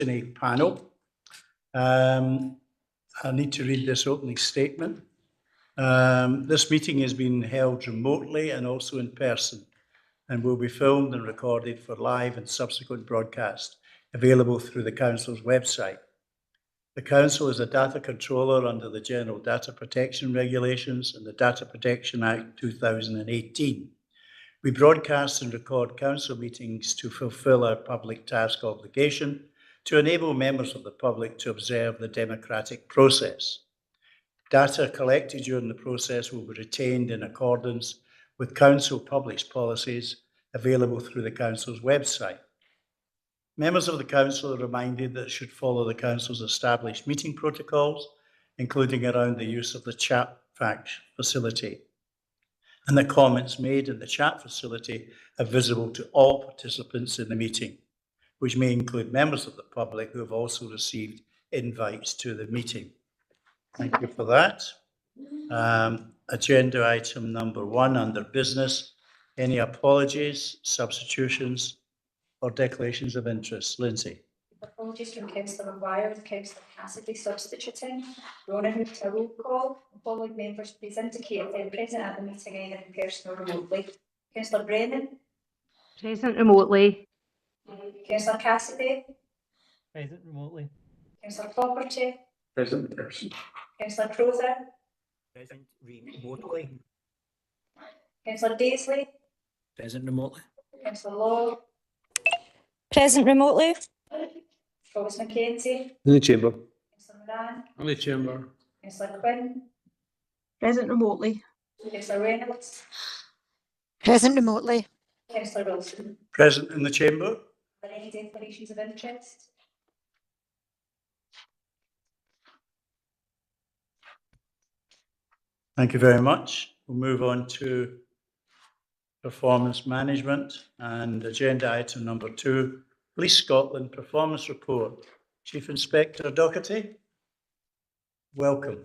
Scrutiny panel. I need to read this opening statement. This meeting is being held remotely and also in person and will be filmed and recorded for live and subsequent broadcast available through the Council's website. The Council is a data controller under the General Data Protection Regulations and the Data Protection Act 2018. We broadcast and record Council meetings to fulfil our public task obligation to enable members of the public to observe the democratic process. Data collected during the process will be retained in accordance with Council published policies available through the Council's website. Members of the Council are reminded that should follow the Council's established meeting protocols, including around the use of the chat facility, and the comments made in the chat facility are visible to all participants in the meeting, which may include members of the public who have also received invites to the meeting. Thank you for that. Agenda item number 1 under business. Any apologies, substitutions, or declarations of interest? Lindsay. Apologies from Councillor Maguire and Councillor Cassidy substituting. Rona moved to a roll call. The following members please indicate if they're present at the meeting either in person or remotely. Councillor Brennan. Present remotely. Councillor Cassidy. Present remotely. Councillor Fogarty. Present in person. Councillor Crowther. Present remotely. Councillor Daisley. Present remotely. Councillor Law. Present remotely. Thomas Mackenzie. In the chamber. Councillor Moran. In the chamber. Councillor Quinn. Present remotely. Councillor Reynolds. Present remotely. Councillor Wilson. Present in the chamber. Are there any declarations of interest? Thank you very much. We'll move on to performance management and agenda item number 2, Police Scotland Performance Report. Chief Inspector Doherty, welcome.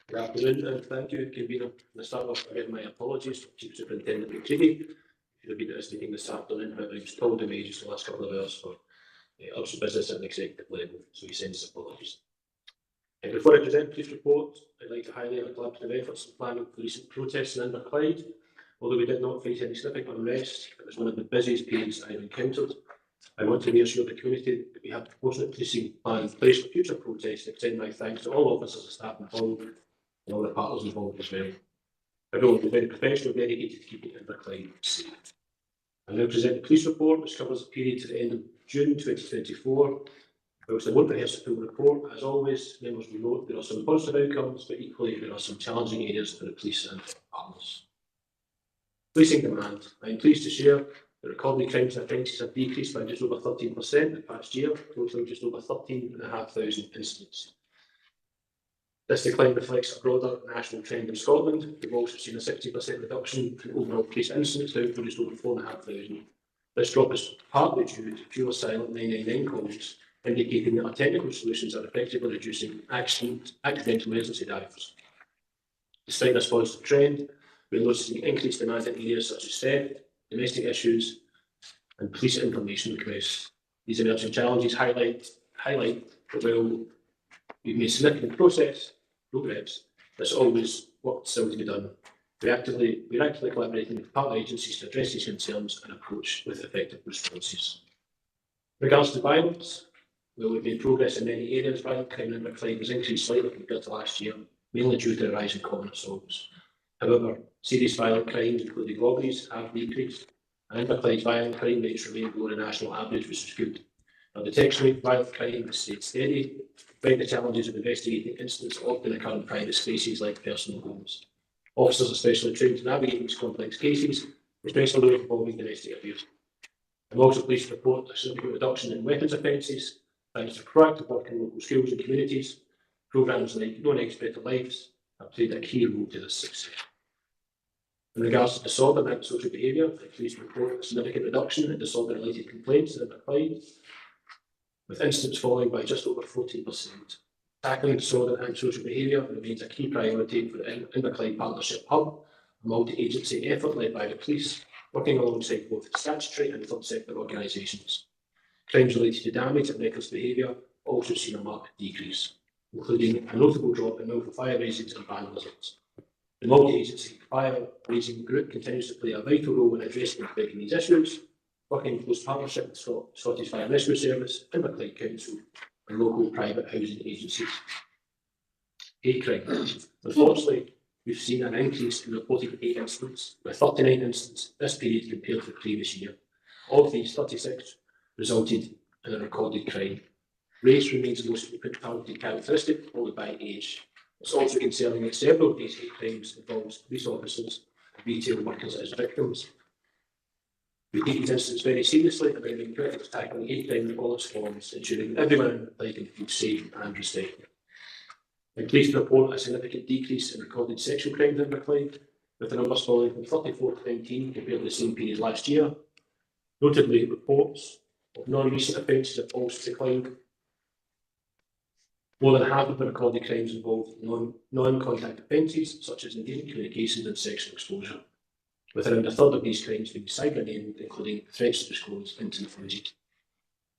Good afternoon and thank you, Convener. To start off, I give my apologies to Chief Superintendent McCready. Should have been at this meeting this afternoon, but he was told away just the last couple of hours for other business at an executive level, so he sends his apologies. Before I present the police report, I'd like to highlight our collaborative efforts in planning for recent protests in Inverclyde. Although we did not face any significant unrest, it was one of the busiest periods I've encountered. I want to reassure the community that we have proportionate policing plan in place for future protests and extend my thanks to all officers and staff involved and all the partners involved as well. Everyone was very professional and dedicated to keeping Inverclyde safe. I now present the police report, which covers the period to the end of June 2024. Whilst I won't rehearse the full report, as always, members will note there are some positive outcomes, but equally there are some challenging areas for the police and partners. Policing demand. I am pleased to share that recorded crimes and offences have decreased by just over 13% in the past year, totaling just over 13,500 incidents. This decline reflects a broader national trend in Scotland. We've also seen a 60% reduction in overall police incidents, down to just over 4,500. This drop is partly due to fewer silent 999 calls, indicating that our technical solutions are effectively reducing accidental emergency divers. Despite this positive trend, we're noticing increased demand in areas such as theft, domestic issues, and police information requests. These emerging challenges highlight that while we've made significant progress, there's always work still to be done. We're actively collaborating with partner agencies to address these concerns and approach with effective responses. In regards to violence, well, we've made progress in many areas. Violent crime in Inverclyde has increased slightly compared to last year, mainly due to the rise in common assaults. However, serious violent crimes, including robberies, have decreased, and Inverclyde's violent crime rates remain below the national average, which is good. Our detection rate of violent crime has stayed steady, despite the challenges of investigating incidents that often occur in private spaces like personal homes. Officers are specially trained to navigate these complex cases, especially those involving domestic abuse. I'm also pleased to report a significant reduction in weapons offences, thanks to proactive work in local schools and communities. Programmes like No Next Better Lives have played a key role to this success. In regards to disorder and social behaviour, I'm pleased to report a significant reduction in disorder-related complaints in Inverclyde, with incidents falling by just over 14%. Tackling disorder and social behaviour remains a key priority for the Inverclyde Partnership Hub, a multi-agency effort led by the police, working alongside both statutory and third sector organisations. Crimes related to damage and reckless behaviour also seen a marked decrease, including a notable drop in multiple fire raisings and vandalisms. The multi-agency fire raising group continues to play a vital role in addressing and preventing these issues, working in close partnership with Scottish Fire and Rescue Service, Inverclyde Council and local private housing agencies. Hate crime. Unfortunately, we've seen an increase in reported hate incidents, with 39 incidents this period compared to the previous year. Of these, 36 resulted in a recorded crime. Race remains the most frequent targeted characteristic, followed by age. It's also concerning that several of these hate crimes involves police officers and retail workers as victims. We take these incidents very seriously and remain committed to tackling hate crime in all its forms, ensuring everyone in Inverclyde can feel safe and respected. I'm pleased to report a significant decrease in recorded sexual crimes in Inverclyde, with the numbers falling from 34 to 19 compared to the same period last year. Notably, reports of non-recent offences have also declined. More than half of the recorded crimes involved non-contact offences, such as indecent communications and sexual exposure, with around a third of these crimes being cyber-named, including threats to disclose intimate footage.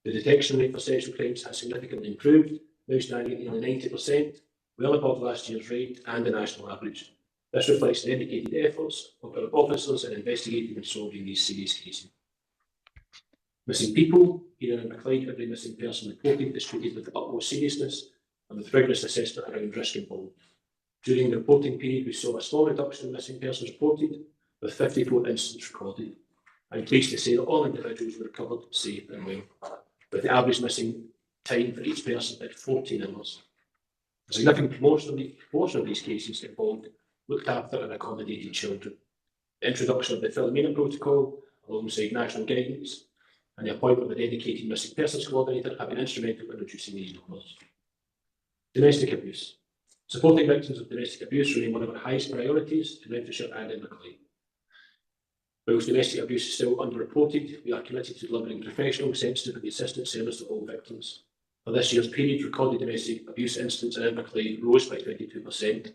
The detection rate for sexual crimes has significantly improved, now standing at nearly 90%, well above last year's rate and the national average. This reflects the dedicated efforts of our officers in investigating and solving these serious cases. Missing people. Here in Inverclyde, every missing person reported is treated with the utmost seriousness and with rigorous assessment around risk involved. During the reporting period, we saw a small reduction in missing persons reported, with 54 incidents recorded. I'm pleased to say that all individuals were recovered safe and well, with the average missing time for each person at 14 hours. A significant proportion of these cases involved looked after and accommodated children. The introduction of the Philomena Protocol, alongside national guidance, and the appointment of a dedicated missing persons coordinator have been instrumental in reducing these numbers. Domestic abuse. Supporting victims of domestic abuse remain one of our highest priorities in Renfrewshire and Inverclyde. Whilst domestic abuse is still underreported, we are committed to delivering professional, sensitive and consistent service to all victims. For this year's period, recorded domestic abuse incidents in Inverclyde rose by 22%,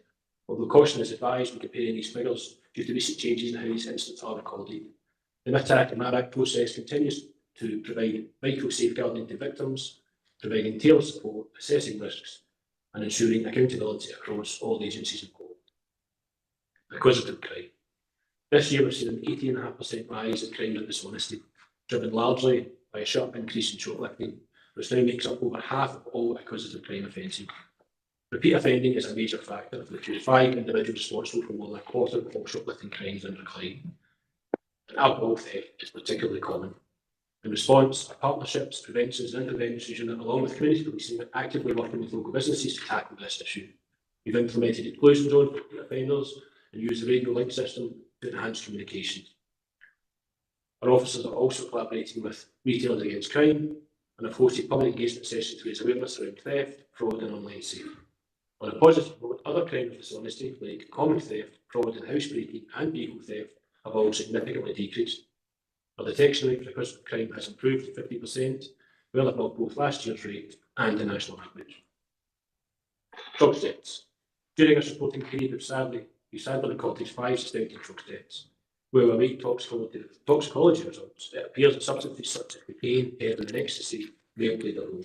although caution is advised when comparing these figures due to recent changes in how these incidents are recorded. The MITAC and MARAC process continues to provide vital safeguarding to victims, providing tailored support, assessing risks, and ensuring accountability across all agencies involved. Acquisitive crime. This year we've seen an 18.5% rise in crime and dishonesty, driven largely by a sharp increase in shoplifting, which now makes up over half of all acquisitive crime offences. Repeat offending is a major factor, with 5 individuals responsible for more than a quarter of all shoplifting crimes in Inverclyde. And alcohol theft is particularly common. In response, our partnerships, preventions and interventions unit, along with community policing, are actively working with local businesses to tackle this issue. We've implemented exclusion zones for repeat offenders and used the radio link system to enhance communications. Our officers are also collaborating with Retailers Against Crime and have hosted public engagement sessions to raise awareness around theft, fraud and online safety. On a positive note, other crimes of dishonesty like common theft, fraud and housebreaking and vehicle theft have all significantly decreased. Our detection rate for acquisitive crime has improved to 50%, well above both last year's rate and the national average. Drugs deaths. During this reporting period, we sadly recorded 5 suspected drugs deaths. Where we await toxicology results, it appears that substances such as cocaine, heroin and ecstasy may have played a role.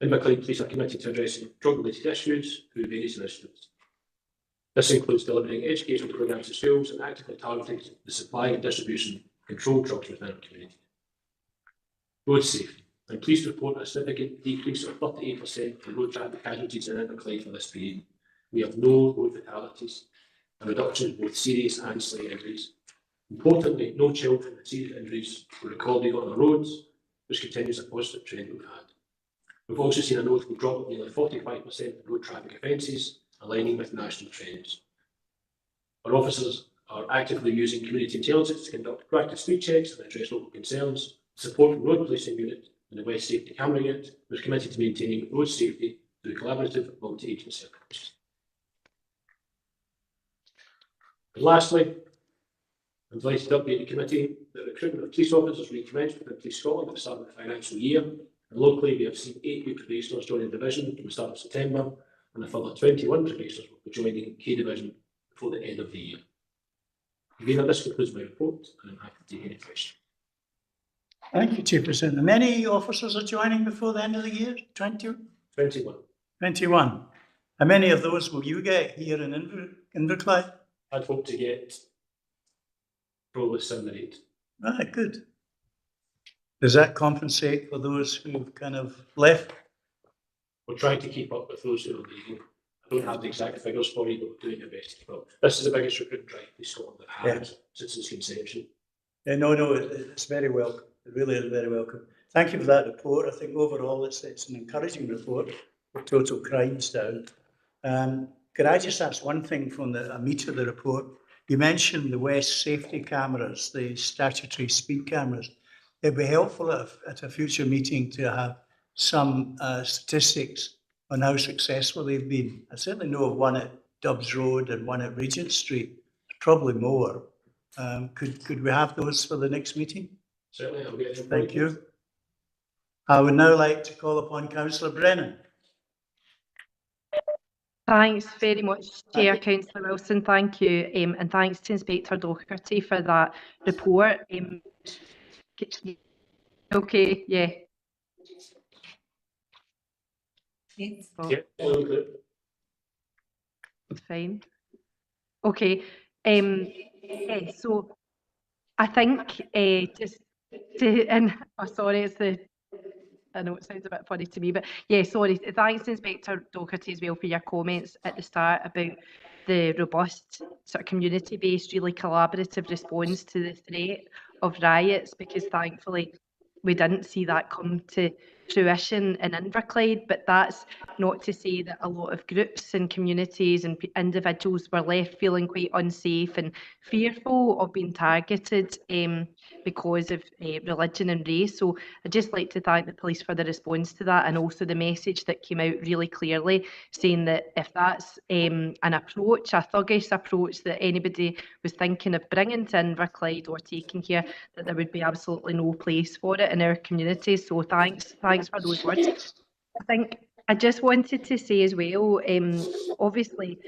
Inverclyde Police are committed to addressing drug-related issues through various initiatives. This includes delivering educational programmes to schools and actively targeting the supply and distribution of controlled drugs within our community. Road safety. I'm pleased to report a significant decrease of 38% in road traffic casualties in Inverclyde for this period. We have no road fatalities, a reduction in both serious and slight injuries. Importantly, no children with serious injuries were recorded on our roads, which continues a positive trend we've had. We've also seen a notable drop of nearly 45% in road traffic offences, aligning with national trends. Our officers are actively using community intelligence to conduct proactive street checks and address local concerns. Support from Road Policing Unit and the West Safety Camera Unit was committed to maintaining road safety through collaborative multi-agency approaches. And lastly, I'm delighted to update the committee that recruitment of police officers recommenced within Police Scotland at the start of the financial year. And locally, we have seen 8 new probationers join the division from the start of September, and a further 21 probationers will be joining K Division before the end of the year. Again, this concludes my report, and I'm happy to take any questions. Thank you, Chief President. How many officers are joining before the end of the year? 20? 21. 21. How many of those will you get here in Inverclyde? I'd hope to get probably 7 or 8. Right, good. Does that compensate for those who've kind of left? We're trying to keep up with those who are leaving. I don't have the exact figures for you, but we're doing our best. Well, this is the biggest recruitment drive in Scotland that had since its conception. No, it's very welcome. It really is very welcome. Thank you for that report. I think overall it's an encouraging report with total crimes down. Could I just ask one thing from the meat of the report? You mentioned the West safety cameras, the statutory speed cameras. It'd be helpful at a future meeting to have some statistics on how successful they've been. I certainly know of one at Dubbs Road and one at Regent Street, probably more. Could we have those for the next meeting? Certainly, I'll get them. Thank you. I would now like to call upon Councillor Brennan. Thanks very much, Chair, Councillor Wilson. Thank you. And thanks to Inspector Doherty for that report. Okay, yeah. Oh, it's fine. Okay. Yeah, so I think just to, and oh, sorry, I know it sounds a bit funny to me, but yeah, sorry. Thanks, Inspector Doherty, as well, for your comments at the start about the robust sort of community-based, really collaborative response to the threat of riots, because thankfully we didn't see that come to fruition in Inverclyde, but that's not to say that a lot of groups and communities and individuals were left feeling quite unsafe and fearful of being targeted because of religion and race. So I'd just like to thank the police for the response to that, and also the message that came out really clearly saying that if that's an approach, a thuggish approach that anybody was thinking of bringing to Inverclyde or taking here, that there would be absolutely no place for it in our community. So thanks for those words. I think I just wanted to say as well, obviously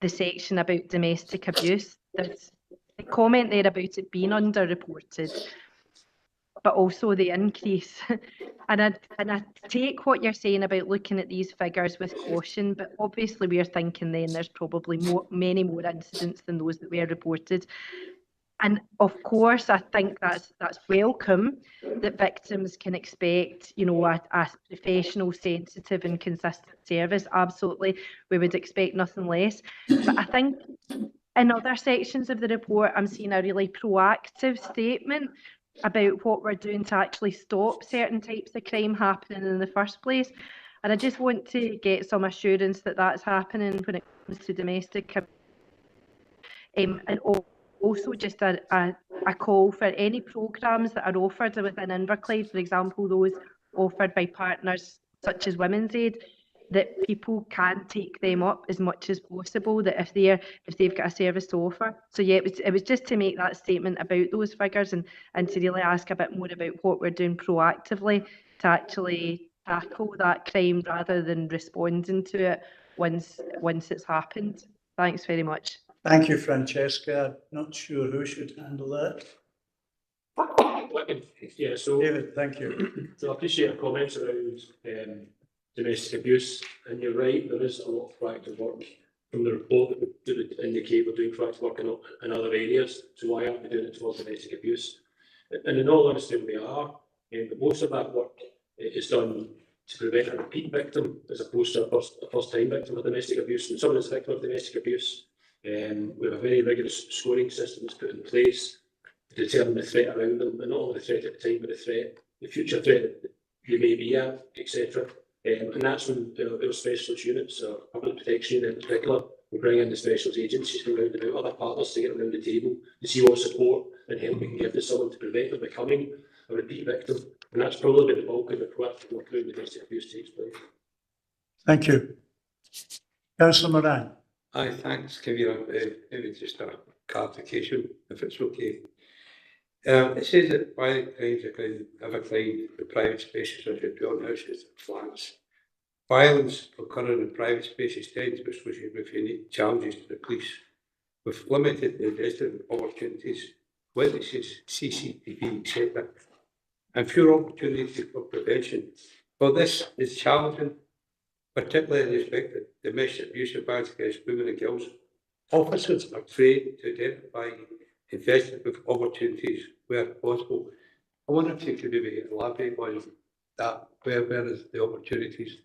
the section about domestic abuse, there's a comment there about it being underreported, but also the increase. And I take what you're saying about looking at these figures with caution, but obviously we are thinking then there's probably many more incidents than those that were reported. And of course, I think that's welcome, that victims can expect, you know, a professional, sensitive and consistent service. Absolutely, we would expect nothing less. But I think in other sections of the report, I'm seeing a really proactive statement about what we're doing to actually stop certain types of crime happening in the first place. And I just want to get some assurance that that's happening when it comes to domestic abuse. And also just a call for any programmes that are offered within Inverclyde, for example, those offered by partners such as Women's Aid, that people can take them up as much as possible, that if they've got a service to offer. So yeah, it was just to make that statement about those figures and to really ask a bit more about what we're doing proactively to actually tackle that crime rather than responding to it once it's happened. Thanks very much. Thank you, Francesca. I'm not sure who should handle that. Yeah, so David, thank you. So I appreciate your comments around domestic abuse, and you're right, there is a lot of proactive work from the report that would indicate we're doing proactive work in other areas. So why aren't we doing it towards domestic abuse? And in all honesty, we are, but most of that work is done to prevent a repeat victim as opposed to a first-time victim of domestic abuse. And someone that's a victim of domestic abuse, we have a very rigorous scoring system that's put in place to determine the threat around them, and not only the threat at the time, but the future threat that you may be at, etc. And that's when our specialist units, or public protection unit in particular, we bring in the specialist agencies from around about, other partners to get around the table to see what support and help we can give to someone to prevent them becoming a repeat victim. And that's probably where the bulk of the proactive work around domestic abuse takes place. Thank you. Councillor Moran. Aye, thanks, Kevin. Maybe just a clarification, if it's okay. It says that violent crimes have occurred in private spaces such as dwelling houses and flats. Violence occurring in private spaces tends to be associated with unique challenges to the police, with limited investment opportunities, witnesses, CCTV, etc. and fewer opportunities for prevention. While this is challenging, particularly in respect to domestic abuse and violence against women and girls, officers are trained to identify investigative opportunities where possible. I wonder if you could maybe elaborate on that, where is the opportunities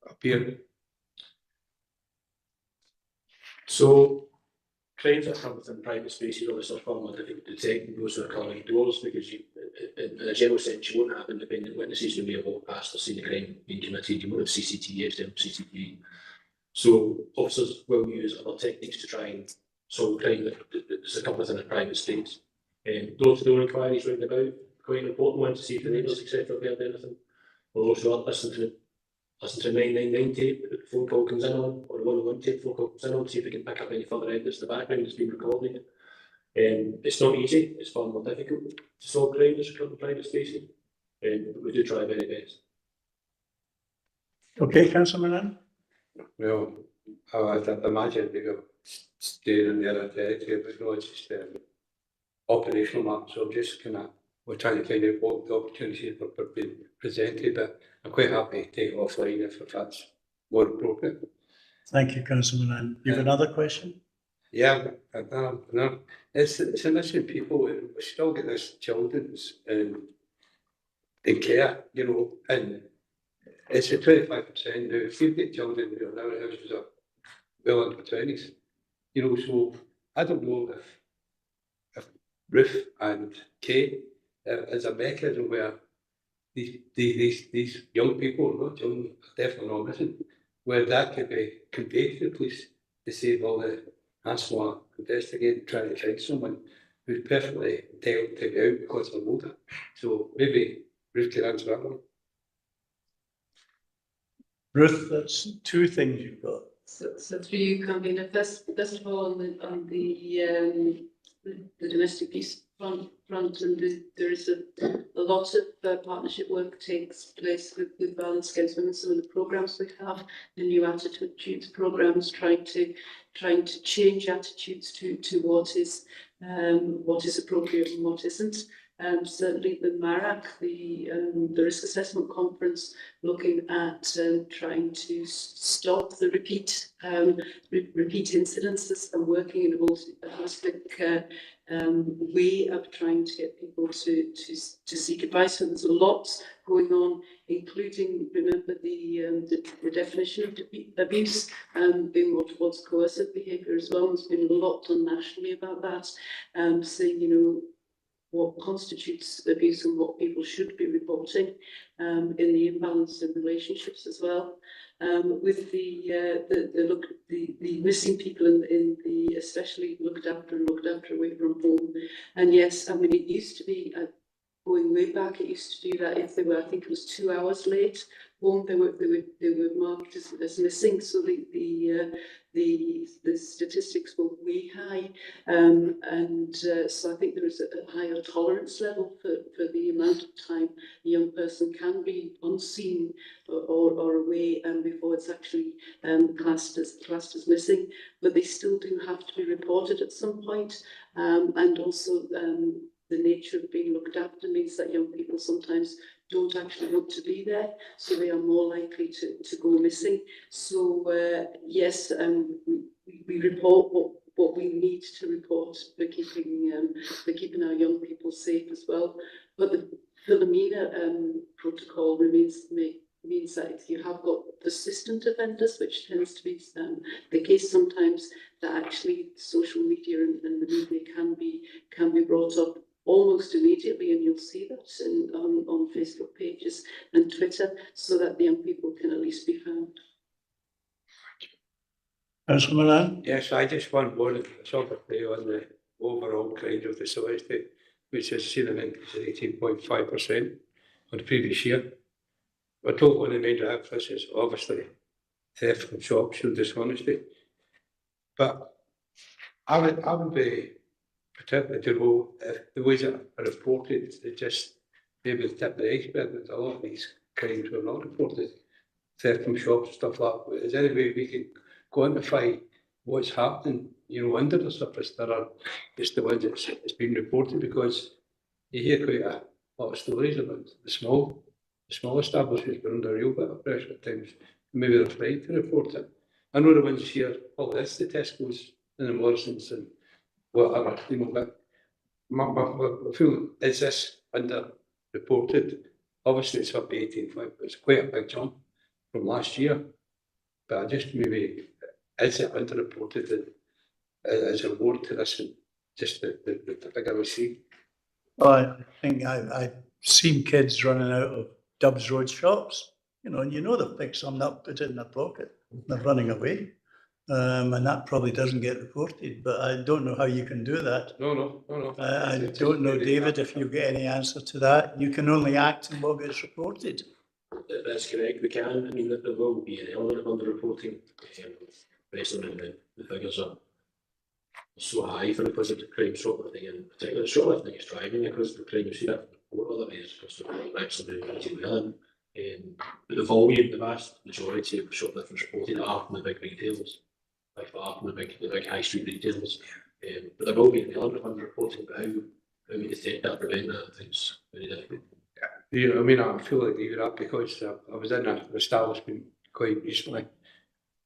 appear? So crimes that come within private spaces obviously are far more difficult to detect than those that occur indoors, because you, in a general sense, you won't have independent witnesses who may have walked past or seen the crime being committed. You won't have CCTV, external CCTV. So officers will use other techniques to try and solve crime that's occurred within a private space. Door-to-door inquiries round about, quite an important one to see if the neighbours, etc., have heard anything. We'll also listen to 999 tape that the phone call comes in on, or the 101 tape phone call comes in on, see if we can pick up any further evidence in the background that's been recorded. It's not easy, it's far more difficult to solve crime that's occurred in private spaces, but we do try our very best. Okay, Councillor Moran? Well, I'd imagine we go staying in the other territory, but no, it's just operational matters. So I'm just kind of, we're trying to find out what the opportunities are being presented, but I'm quite happy to take it offline if that's more appropriate. Thank you, Councillor Moran. You have another question? Yeah, no, it's an issue. People, we still get this children's in care, you know, and it's at 25% now. If you get children who are now in houses are well into 20s, you know, so I don't know if Ruth and Kay is a mechanism where these young people, not young, definitely not missing, where that could be conveyed to the police to save all the hassle, investigate, trying to find someone who's perfectly entitled to get out because they're older. So maybe Ruth can answer that one. Ruth, that's two things you've got. So through you, Convener, first of all, on the domestic peace front, and there is a lot of partnership work takes place with violence against women. Some of the programs we have, the new attitudes programs, trying to change attitudes to what is appropriate and what isn't. Certainly the MARAC, the risk assessment conference, looking at trying to stop the repeat incidences and working in a holistic way of trying to get people to seek advice. So there's a lot going on, including, remember, the definition of abuse, being more towards coercive behaviour as well. There's been a lot done nationally about that, saying, you know, what constitutes abuse and what people should be reporting, in the imbalance in relationships as well. With the missing people in the especially looked after away from home. And yes, I mean, it used to be going way back, it used to do that if they were, I think it was 2 hours late home, they were marked as missing. So the statistics were way high, so I think there is a higher tolerance level for the amount of time a young person can be unseen or away before it's actually classed as missing. But they still do have to be reported at some point, and also the nature of being looked after means that young people sometimes don't actually want to be there, so they are more likely to go missing. So yes, we report what we need to report for keeping our young people safe as well. But the Philomena protocol means that if you have got persistent offenders, which tends to be the case sometimes, that actually social media and the media can be brought up almost immediately, and you'll see that on Facebook pages and Twitter, so that the young people can at least be found. Councillor Moran? Yes, I just want more obviously on the overall crime of the society, which has seen an increase of 18.5% on the previous year. We're told one of the main drivers for this is obviously theft from shops and dishonesty. But I would be particularly to know if the ways that are reported, they just maybe the tip of the iceberg, that a lot of these crimes were not reported, theft from shops and stuff like that. Is there any way we can quantify what's happening, you know, under the surface that are just the ones that's been reported? Because you hear quite a lot of stories about the small establishments being under a real bit of pressure at times. Maybe they're afraid to report it. I know the ones here, oh, that's the Tesco's and the Morrisons and whatever, you know, but I feel, is this under reported? Obviously it's up to 18.5, but it's quite a big jump from last year. But I just maybe, is it under reported and as a reward to this and just the figure we see? Well, I think I've seen kids running out of Dubs Road shops, you know, and you know they've picked something up, put it in their pocket, they're running away. And that probably doesn't get reported, but I don't know how you can do that. No. I don't know, David, if you get any answer to that. You can only act on what gets reported. That's correct, we can. I mean, there will be an element of underreporting, based on the figures are so high for the positive crime shoplifting, and particularly shoplifting is driving because the crime you see that report other ways because they're actually doing pretty well. But the volume, the vast majority of shoplifters reported are from the big retailers, by far from the big high street retailers. But there will be an element of underreporting, but how we detect that, prevent that, I think it's very difficult. You know, I mean, I feel like you that because I was in an establishment quite recently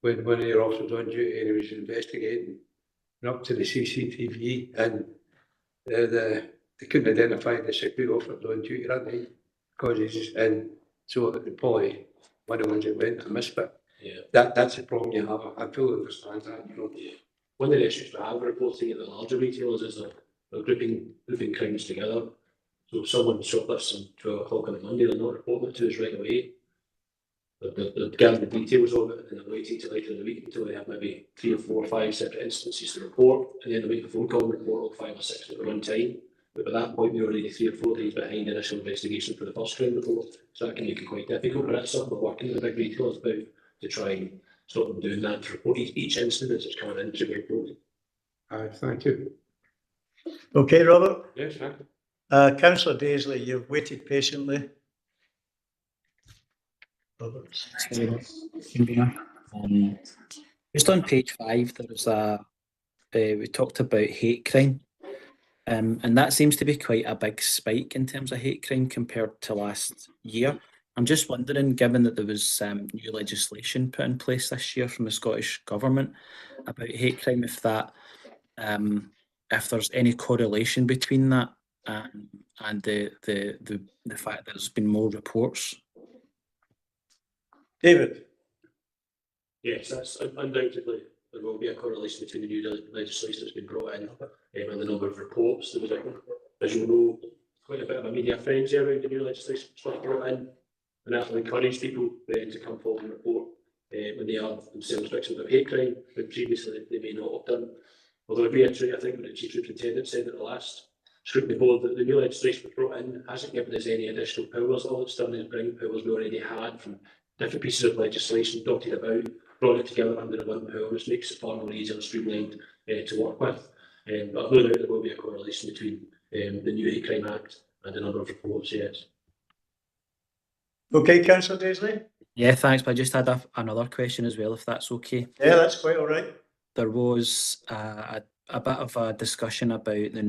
when one of your officers on duty and he was investigating and up to the CCTV and they couldn't identify the security officer on duty that night because he's just in. So probably one of the ones that went to miss, but Yeah. that's the problem you have. I fully understand that, you know. Yeah. One of the issues we have reporting at the larger retailers is they're grouping crimes together. So if someone shoplifts at 12 o'clock on a Monday, they're not reporting it to us right away. They're gathering the details of it and they're waiting till later in the week until they have maybe 3 or 4 or 5 separate instances to report, and then they make a phone call and report all 5 or 6 at one time. But by that point, we're already 3 or 4 days behind initial investigation for the first crime report. So that can make it quite difficult, but that's something we're working with the big retailers about to try and stop them doing that, to report each incident that's coming in to be reported. Thank you. Okay, Robert? Yes, thank you. Councillor Daisley, you've waited patiently. Robert. Just on page 5, there was we talked about hate crime, and that seems to be quite a big spike in terms of hate crime compared to last year. I'm just wondering, given that there was new legislation put in place this year from the Scottish Government about hate crime, if there's any correlation between that and the fact that there's been more reports. David? Yes, that's undoubtedly, there will be a correlation between the new legislation that's been brought in and the number of reports. There was, as you know, quite a bit of a media frenzy around the new legislation that's been brought in, and that will encourage people to come forward and report when they are themselves victims of hate crime, when previously they may not have done. Although I reiterate, I think what the Chief Superintendent said at the last Scrutiny Board, that the new legislation brought in hasn't given us any additional powers. All it's done is bring powers we already had from different pieces of legislation dotted about, brought it together under the one power, which makes it far more easier and streamlined to work with. But I've no doubt there will be a correlation between the new Hate Crime Act and the number of reports, yes. Okay, Councillor Daisley? Yeah, thanks, but I just had another question as well, if that's okay. Yeah, that's quite all right. There was a bit of a discussion about the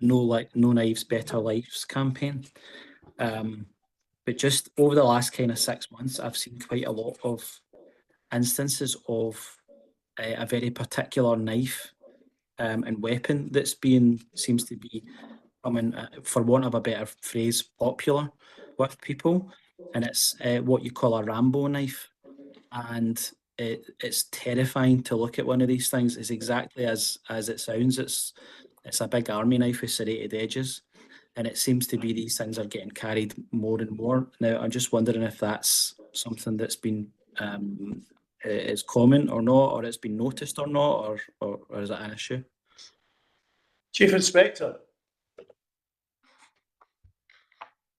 No Knives Better Lives campaign, but just over the last kind of 6 months, I've seen quite a lot of instances of a very particular knife and weapon that's seems to be becoming, for want of a better phrase, popular with people, and it's what you call a Rambo knife, and it's terrifying to look at one of these things. It's exactly as it sounds. It's a big army knife with serrated edges, and it seems to be these things are getting carried more and more. Now, I'm just wondering if that's something that's been is common or not, or it's been noticed or not, or is it an issue? Chief Inspector?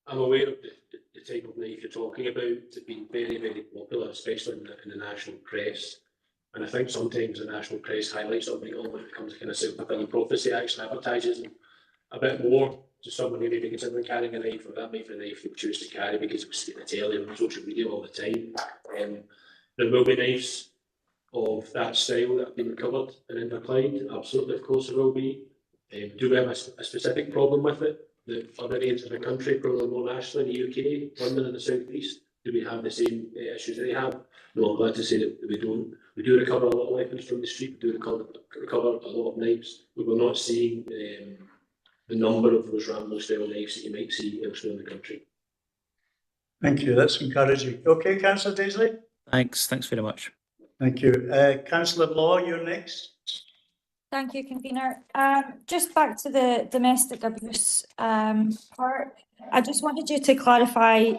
I'm aware of the type of knife you're talking about. It's been very, very popular, especially in the national press. And I think sometimes the national press highlights something, almost becomes a kind of self-fulfilling prophecy, actually advertises a bit more to someone who may be considering carrying a knife, or that might be a knife they choose to carry because it was seen on the telly and on social media all the time. There will be knives of that style that have been recovered in Inverclyde. Absolutely, of course there will be. Do we have a specific problem with it? the other areas of the country, probably more nationally, in the UK, London and the South East? Do we have the same issues they have? No, I'm glad to say that we don't. We do recover a lot of weapons from the street, we do recover a lot of knives, but we're not seeing the number of those Rambo-style knives that you might see elsewhere in the country. Thank you, that's encouraging. Okay, Councillor Daisley? Thanks very much. Thank you. Councillor Law, you're next. Thank you, convener. Just back to the domestic abuse part. I just wanted you to clarify,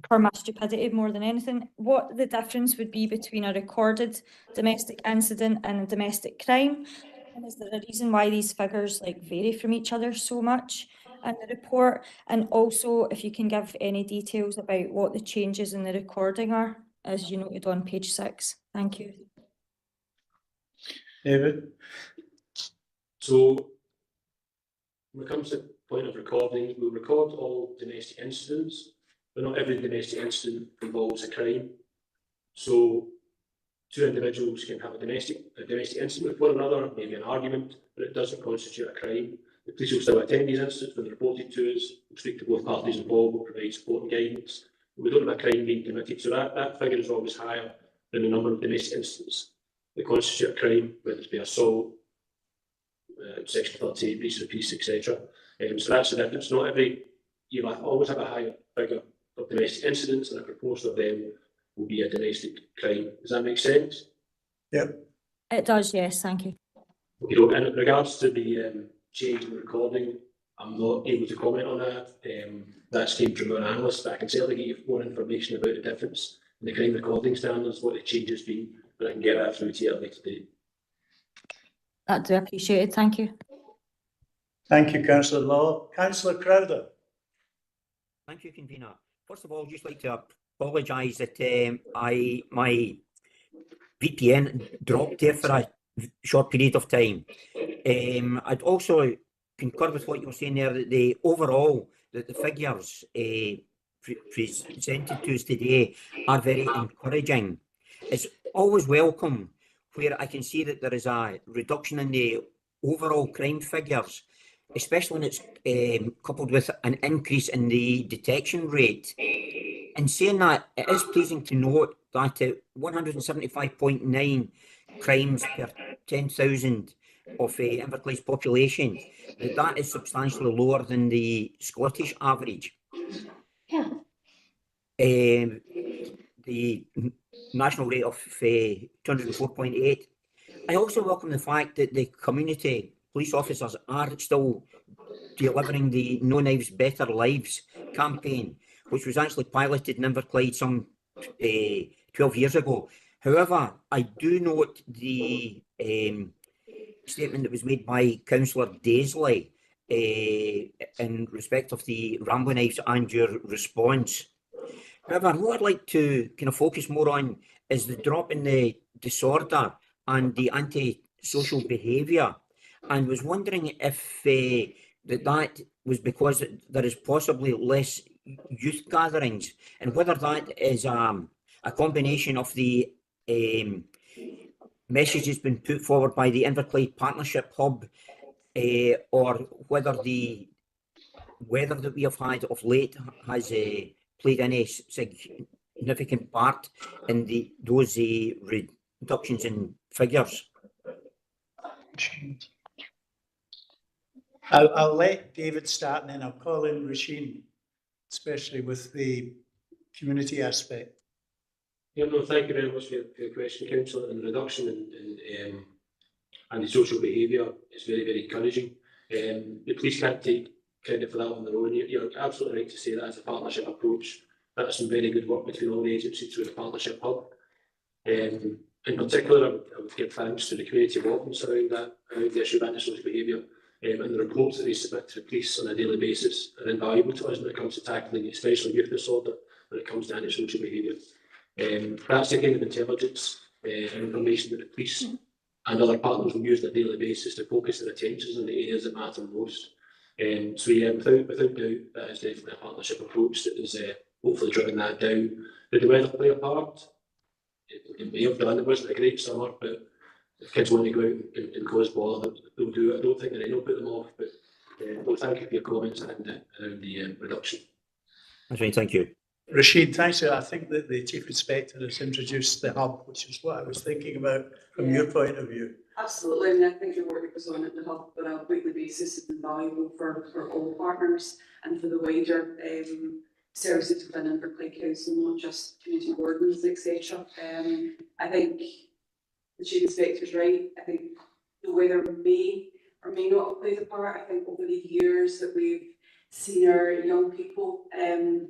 for my stupidity more than anything, what the difference would be between a recorded domestic incident and a domestic crime. And is there a reason why these figures vary from each other so much in the report? And also, if you can give any details about what the changes in the recording are, as you noted on page 6. Thank you. David? So, when it comes to the point of recording, we'll record all domestic incidents, but not every domestic incident involves a crime. So, two individuals can have a domestic incident with one another, maybe an argument, but it doesn't constitute a crime. The police will still attend these incidents when they're reported to us, we'll speak to both parties involved, we'll provide support and guidance. We don't have a crime being committed, so that figure is always higher than the number of domestic incidents that constitute a crime, whether it be assault, Section 38, breach of the peace, etc. So that's the difference. Not every, you will always have a higher figure of domestic incidents, and a proportion of them will be a domestic crime. Does that make sense? Yep. It does, yes, thank you. Okay, and in regards to the change in recording, I'm not able to comment on that. That's came from an analyst, but I can certainly give you more information about the difference in the crime recording standards, what the change has been, but I can get that through to you at a later date. That do appreciate it, thank you. Thank you, Councillor Law. Councillor Crowther? Thank you, convener. First of all, I'd just like to apologise that my VPN dropped there for a short period of time. I'd also concur with what you were saying there, that the overall, that the figures presented to us today are very encouraging. It's always welcome where I can see that there is a reduction in the overall crime figures, especially when it's coupled with an increase in the detection rate. In saying that, it is pleasing to note that 175.9 crimes per 10,000 of Inverclyde's population, that is substantially lower than the Scottish average. The national rate of 204.8. I also welcome the fact that the community police officers are still delivering the No Knives Better Lives campaign, which was actually piloted in Inverclyde some 12 years ago. However, I do note the statement that was made by Councillor Daisley in respect of the Rambo knives and your response. However, what I'd like to kind of focus more on is the drop in the disorder and the anti-social behaviour, and was wondering if that was because there is possibly less youth gatherings, and whether that is a combination of the messages been put forward by the Inverclyde Partnership Hub, or whether the weather that we have had of late has played any significant part in those reductions in figures. I'll let David start, and then I'll call in Rasheen, especially with the community aspect. Yeah, no, thank you very much for your question, Councillor. And the reduction in antisocial behaviour is very, very encouraging. The police can't take credit for that on their own. You're absolutely right to say that as a partnership approach. That's some very good work between all the agencies through the Partnership Hub. In particular, I would give thanks to the community involvement around the issue of antisocial behaviour, and the reports that they submit to the police on a daily basis are invaluable to us when it comes to tackling especially youth disorder, when it comes to antisocial behaviour. That's the kind of intelligence and information that the police and other partners will use on a daily basis to focus their attentions on the areas that matter most. So yeah, without doubt, that is definitely a partnership approach that is hopefully driven that down. Did the weather play a part? It may have done. It wasn't a great summer, but if kids want to go out and cause bother, they'll do it. I don't think the rain will put them off, but Thank you for your comments and around the reduction. That's right, thank you. Rashid, thanks. I think that the Chief Inspector has introduced the hub, which is what I was thinking about from your point of view. Absolutely, and I think the work that goes on at the hub on a weekly basis is invaluable for all partners and for the wider services within Inverclyde Council, not just community wardens, etc. I think the Chief Inspector's right. I think the weather may or may not have played a part. I think over the years that we've seen our young people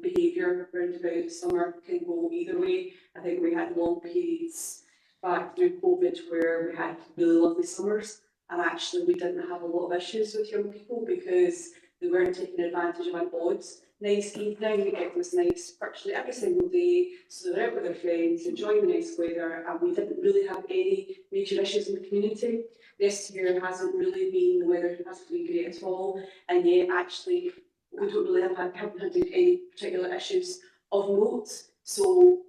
behaviour around about summer can go either way. I think we had long periods back through COVID where we had really lovely summers, and actually we didn't have a lot of issues with young people because they weren't taking advantage of an odd nice evening. It was nice virtually every single day, so they're out with their friends, enjoying the nice weather, and we didn't really have any major issues in the community. This year hasn't really been, the weather hasn't been great at all, and yet actually we don't really haven't had any particular issues of note. So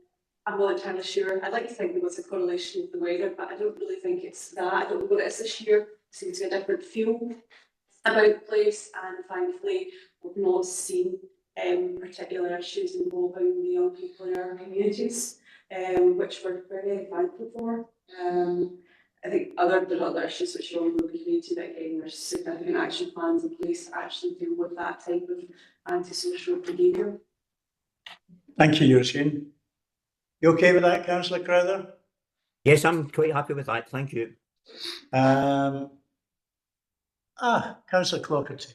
I'm not entirely sure. I'd like to think there was a correlation with the weather, but I don't really think it's that. I don't know what it is this year. It seems to be a different feel about the place, and thankfully we've not seen particular issues involving the young people in our communities, which we're very thankful for. I think there are other issues which are on the community, but again, there's significant action plans in place to actually deal with that type of antisocial behaviour. Thank you, Eugene. You okay with that, Councillor Crowther? Yes, I'm quite happy with that, thank you. Councillor Clockerty.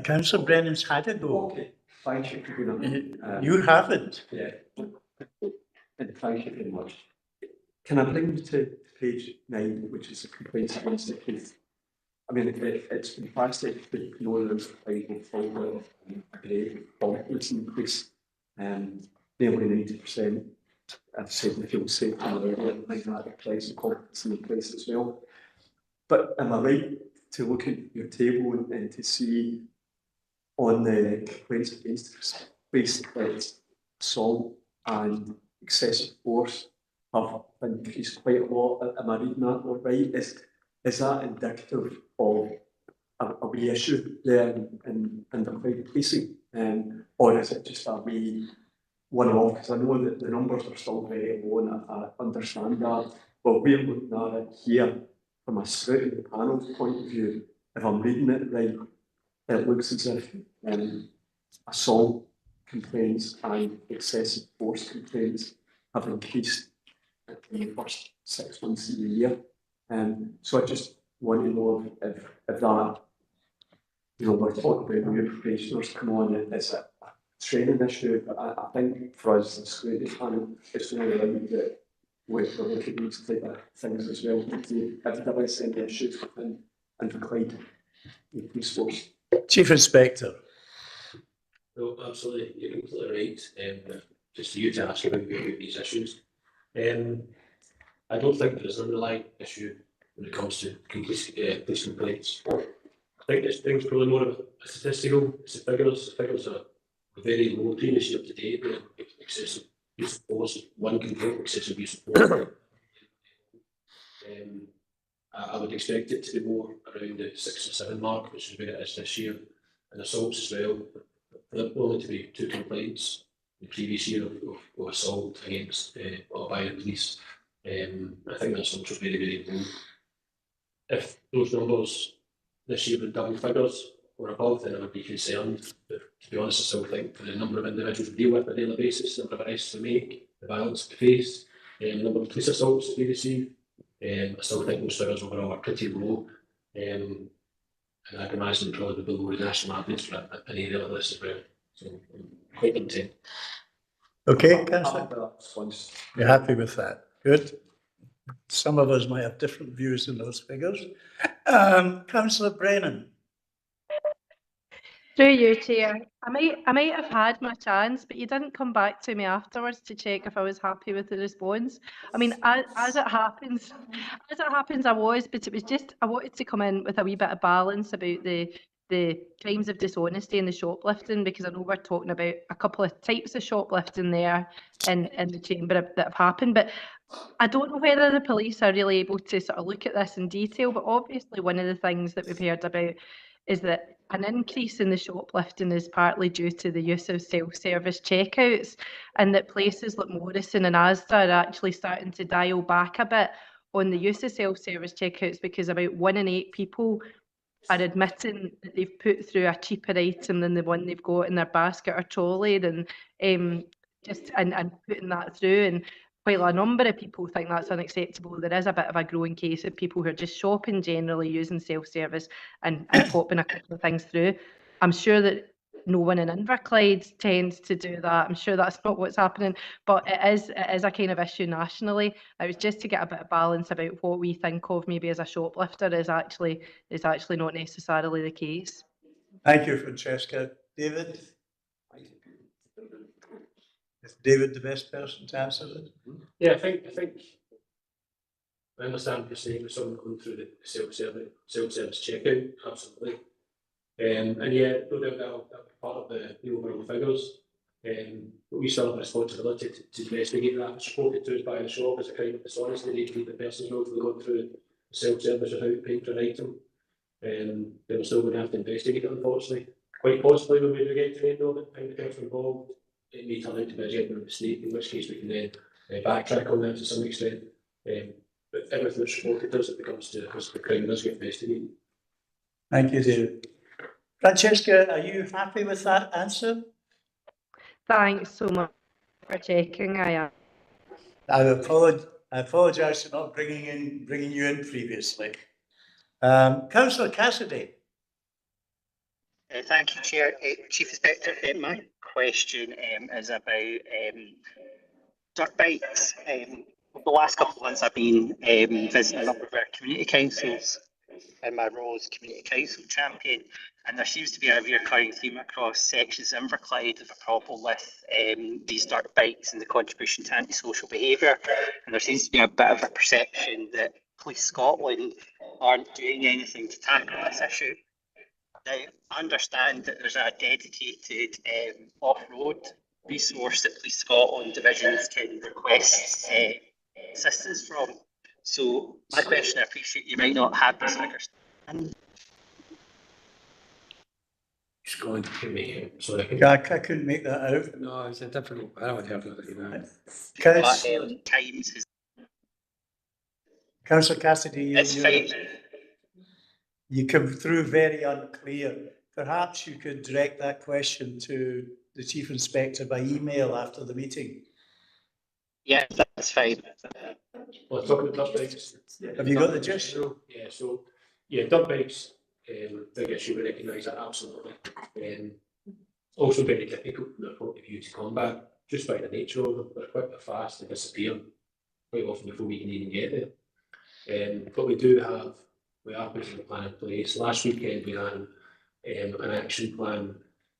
Councillor Brennan's had a go. Okay, thank you, Convener. You haven't. Yeah, and thank you very much. Can I bring you to page 9, which is the complaints against the case? I mean, it's fantastic that no one is able to follow a great politics increase, nearly 90%. I've said the field safety earlier, like that applies to confidence in the place as well. But am I right to look at your table and to see on the complaints against space that assault and excessive force have increased quite a lot? Am I reading that all right? Is that indicative of a wee issue there in the crowd policing, or is it just a wee one-off? Because I know that the numbers are still very low, and I understand that, but we're looking at it here from a scrutiny panel's point of view. If I'm reading it right, it looks as if assault complaints and excessive force complaints have increased in the first 6 months of the year. So I just want to know if that, we're talking about new probationers come on, it's a training issue, but I think for us, the scrutiny panel, it's only right that we look at these type of things as well to see if there is any issues within Inverclyde police force. Chief Inspector. No, absolutely, you're completely right. Just for you to ask about these issues. I don't think there is an underlying issue when it comes to police complaints. I think this thing's probably more of a statistical. It's the figures. The figures are very low previous year to date. Excessive use of force, one complaint, excessive use of force. I would expect it to be more around the 6 or 7 mark, which is where it is this year. And assaults as well. For there only to be 2 complaints the previous year of assault against or by the police. I think that's also very, very low. If those numbers this year were double figures or above, then I would be concerned. But to be honest, I still think for the number of individuals we deal with on a daily basis, the number of arrests we make, the violence we face, the number of police assaults that we receive, I still think those figures overall are pretty low. And I can imagine probably below the national average for an area like this as well. So I'm quite content. Okay, Councillor. You're happy with that? Good. Some of us might have different views on those figures. Councillor Brennan. Through you, Chair. I might have had my chance, but you didn't come back to me afterwards to check if I was happy with the response. I mean, as it happens, I was, but it was just I wanted to come in with a wee bit of balance about the crimes of dishonesty and the shoplifting, because I know we're talking about a couple of types of shoplifting there in the chamber that have happened. But I don't know whether the police are really able to sort of look at this in detail, but obviously one of the things that we've heard about is that an increase in the shoplifting is partly due to the use of self-service checkouts, and that places like Morrison and Asda are actually starting to dial back a bit on the use of self-service checkouts, because about 1 in 8 people are admitting that they've put through a cheaper item than the one they've got in their basket or trolley, and putting that through. And while a number of people think that's unacceptable, there is a bit of a growing case of people who are just shopping generally using self-service and popping a couple of things through. I'm sure that no one in Inverclyde tends to do that. I'm sure that's not what's happening, but it is a kind of issue nationally. It was just to get a bit of balance about what we think of maybe as a shoplifter is actually not necessarily the case. Thank you, Francesca. David? Is David the best person to answer this? Yeah, I think I understand what you're saying with someone going through the self-service checkout, absolutely. And yeah, no doubt that'll be part of the overall figures. But we still have a responsibility to investigate that. It's reported to us by the shop as a crime of dishonesty. They need to leave the person's willfully going through self-service without paying for an item. Then we're still going to have to investigate it, unfortunately. Quite possibly when we do get to the end of it, find the person involved, it may turn out to be a genuine mistake, in which case we can then backtrack on that to some extent. But everything that's reported does, it becomes to because the crime does get investigated. Thank you, David. Francesca, are you happy with that answer? Thanks so much for checking. I am. I apologise for not bringing you in previously. Councillor Cassidy. Thank you, Chair. Chief Inspector, my question is about dirt bikes. The last couple of months I've been visiting a number of our community councils in my role as community council champion, and there seems to be a recurring theme across sections of Inverclyde of a problem with these dirt bikes and the contribution to antisocial behaviour. And there seems to be a bit of a perception that Police Scotland aren't doing anything to tackle this issue. Now, I understand that there's a dedicated off-road resource that Police Scotland divisions can request assistance from. So my question, I appreciate you might not have these figures. Just going to me, so I couldn't make that out. No, it's a difficult. I haven't heard of But times has Councillor Cassidy, it's fine. you come through very unclear. Perhaps you could direct that question to the Chief Inspector by email after the meeting. Yeah, that's fine. Well, talking about dirt bikes. Have you got the gist? Yeah, so dirt bikes, big issue, we recognise that absolutely. Also very difficult from their point of view to combat, just by the nature of them. They're quite fast, they disappear quite often before we can even get there. But we are putting a plan in place. Last weekend we had an action plan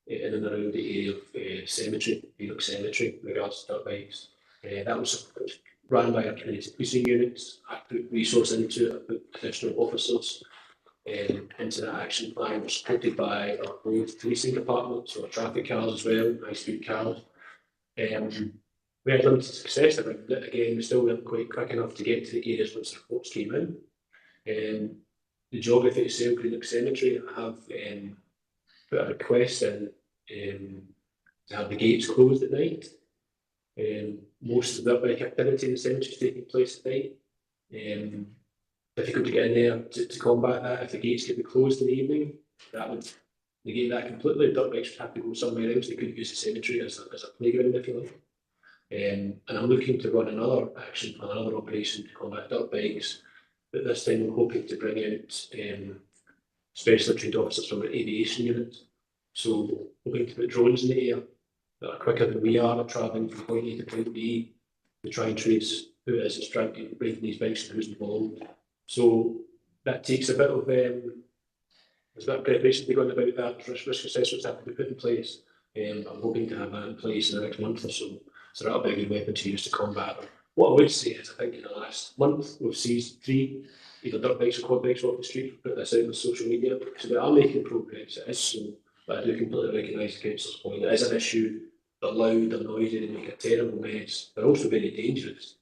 in and around the area of Cemetery, Greenock Cemetery, in regards to dirt bikes. That was run by our community policing units. I put resource into it, I put additional officers into that action plan, supported by our road policing department, so our traffic cars as well, high-speed cars. We had limited success around it. Again, we still weren't quite quick enough to get to the areas once the reports came in. The geography itself, Greenock Cemetery, I have put a request in to have the gates closed at night. Most of the dirt bike activity in the cemetery is taking place at night. Difficult to get in there to combat that. If the gates could be closed in the evening, that would negate that completely. Dirt bikes would have to go somewhere else. They couldn't use the cemetery as a playground, if you like. And I'm looking to run another action plan, another operation to combat dirt bikes. But this time I'm hoping to bring out specially trained officers from our aviation unit. So hoping to put drones in the air that are quicker than we are, travelling from point A to point B to try and trace who it is that's trying to break these bikes and who's involved. So that takes a bit of there's a bit of preparation to go on about that. Risk assessments have to be put in place. I'm hoping to have that in place in the next month or so. So that'll be a good weapon to use to combat them. What I would say is, I think in the last month we've seized 3 either dirt bikes or quad bikes off the street, put this out on social media. So we are making progress. It is slow, but I do completely recognise the council's point. It is an issue. They're loud, they're noisy, they make a terrible mess. They're also very dangerous.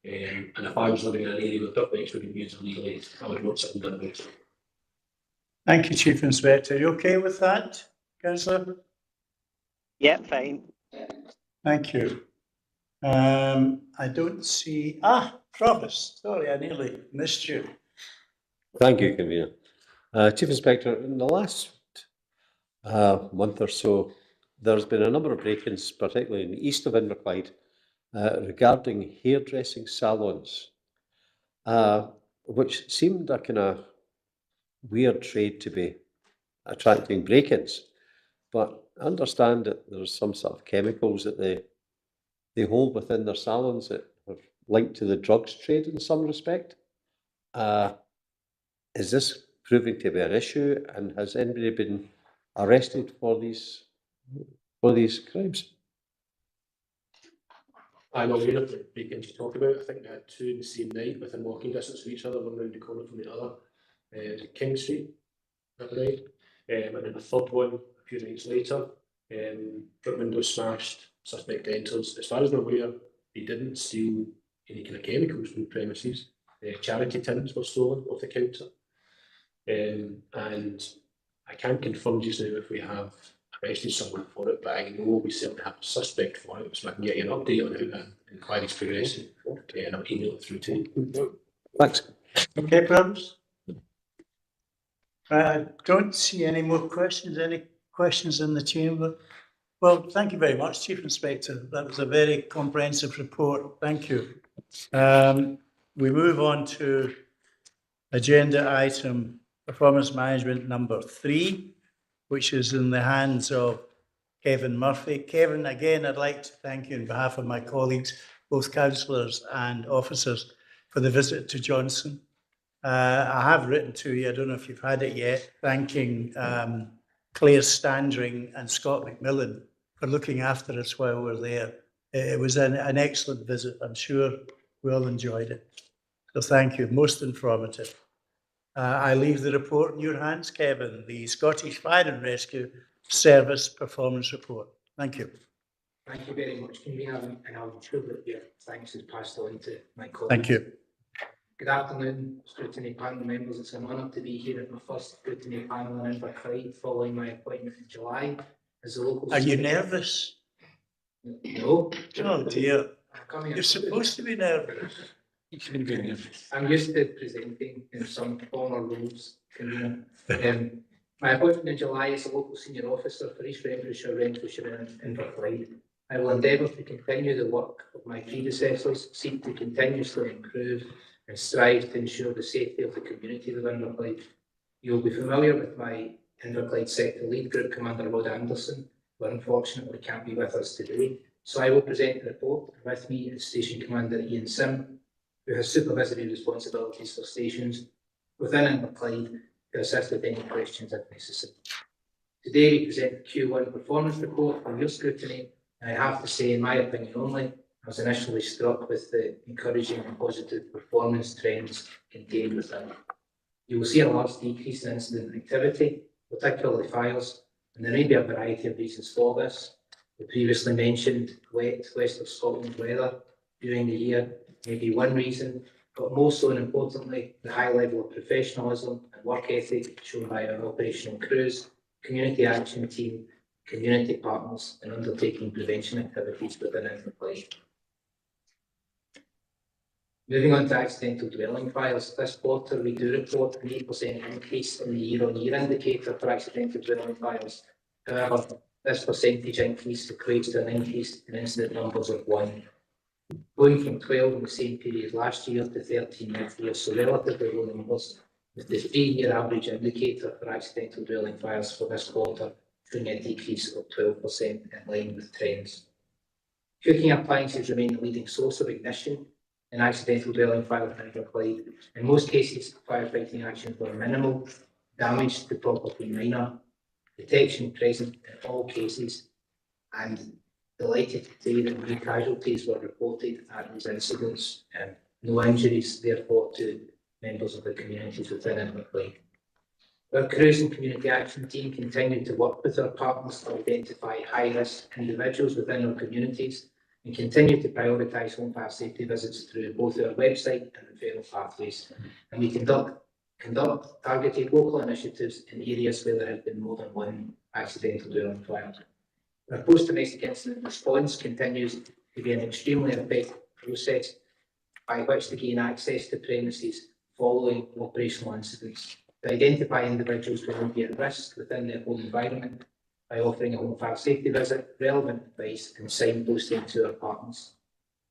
And if I was living in an area where dirt bikes were being used illegally, I would not sit in dirt bikes. Thank you, Chief Inspector. Are you okay with that, Councillor? Yeah, fine. Thank you. I don't see, Travis, sorry, I nearly missed you. Thank you, Convener. Chief Inspector, in the last month or so, there's been a number of break-ins, particularly in the east of Inverclyde, regarding hairdressing salons, which seemed a kind of weird trade to be attracting break-ins. But I understand that there's some sort of chemicals that they hold within their salons that are linked to the drugs trade in some respect. Is this proving to be an issue, and has anybody been arrested for these crimes? I'm aware of the break-ins you talk about. I think we had two in the same night within walking distance of each other, one round the corner from the other. King Street, that right? And then the third one a few nights later, front window smashed, suspect enters. As far as I'm aware, they didn't steal any kind of chemicals from the premises. Charity tins were stolen off the counter. And I can't confirm just now if we have arrested someone for it, but I know we certainly have a suspect for it, so I can get you an update on how that inquiry's progressing, and I'll email it through to you. Thanks. Okay, Travis? I don't see any more questions. Any questions in the chamber? Well, thank you very much, Chief Inspector. That was a very comprehensive report. Thank you. We move on to agenda item performance management number 3, which is in the hands of Kevin Murphy. Kevin, again, I'd like to thank you on behalf of my colleagues, both councillors and officers, for the visit to Johnson. I have written to you, I don't know if you've had it yet, thanking Claire Standring and Scott McMillan for looking after us while we were there. It was an excellent visit. I'm sure we all enjoyed it. So thank you, most informative. I leave the report in your hands, Kevin, the Scottish Fire and Rescue Service Performance Report. Thank you. Thank you very much, Convener, and I'm sure that your thanks is passed on to my colleagues. Thank you. Good afternoon, Scrutiny panel members. It's an honour to be here at my first Scrutiny panel in Inverclyde following my appointment in July as the local. Are you nervous? No. Oh dear. You're supposed to be nervous. I'm used to presenting in some former roles, Convener. My appointment in July as a local senior officer for East Renfrewshire and Inverclyde. I will endeavour to continue the work of my predecessors, seek to continuously improve and strive to ensure the safety of the community of Inverclyde. You will be familiar with my Inverclyde Sector Lead Group Commander Rod Anderson, who unfortunately can't be with us today. So I will present the report. With me is Station Commander Ian Sim, who has supervisory responsibilities for stations within Inverclyde to assist with any questions if necessary. Today we present the Q1 performance report for your scrutiny, and I have to say, in my opinion only, I was initially struck with the encouraging and positive performance trends contained within. You will see a large decrease in incident activity, particularly fires, and there may be a variety of reasons for this. The previously mentioned wet West of Scotland weather during the year may be one reason, but more so and importantly, the high level of professionalism and work ethic shown by our operational crews, community action team, community partners, and undertaking prevention activities within Inverclyde. Moving on to accidental dwelling fires, this quarter we do report an 8% increase in the year-on-year indicator for accidental dwelling fires. However, this percentage increase equates to an increase in incident numbers of 1. Going from 12 in the same period last year to 13 this year, so relatively low numbers, with the 3-year average indicator for accidental dwelling fires for this quarter showing a decrease of 12% in line with trends. Cooking appliances remain the leading source of ignition in accidental dwelling fires in Inverclyde. In most cases, firefighting actions were minimal, damage to property minor, detection present in all cases, and delighted to say that no casualties were reported at these incidents, and no injuries therefore to members of the communities within Inverclyde. Our crews and community action team continue to work with our partners to identify high-risk individuals within our communities and continue to prioritise home fire safety visits through both our website and referral pathways. And we conduct targeted local initiatives in areas where there has been more than one accidental dwelling fire. Our post-domestic incident response continues to be an extremely effective process by which to gain access to premises following operational incidents, to identify individuals who will be at risk within their home environment by offering a home fire safety visit, relevant advice and signposting to our partners.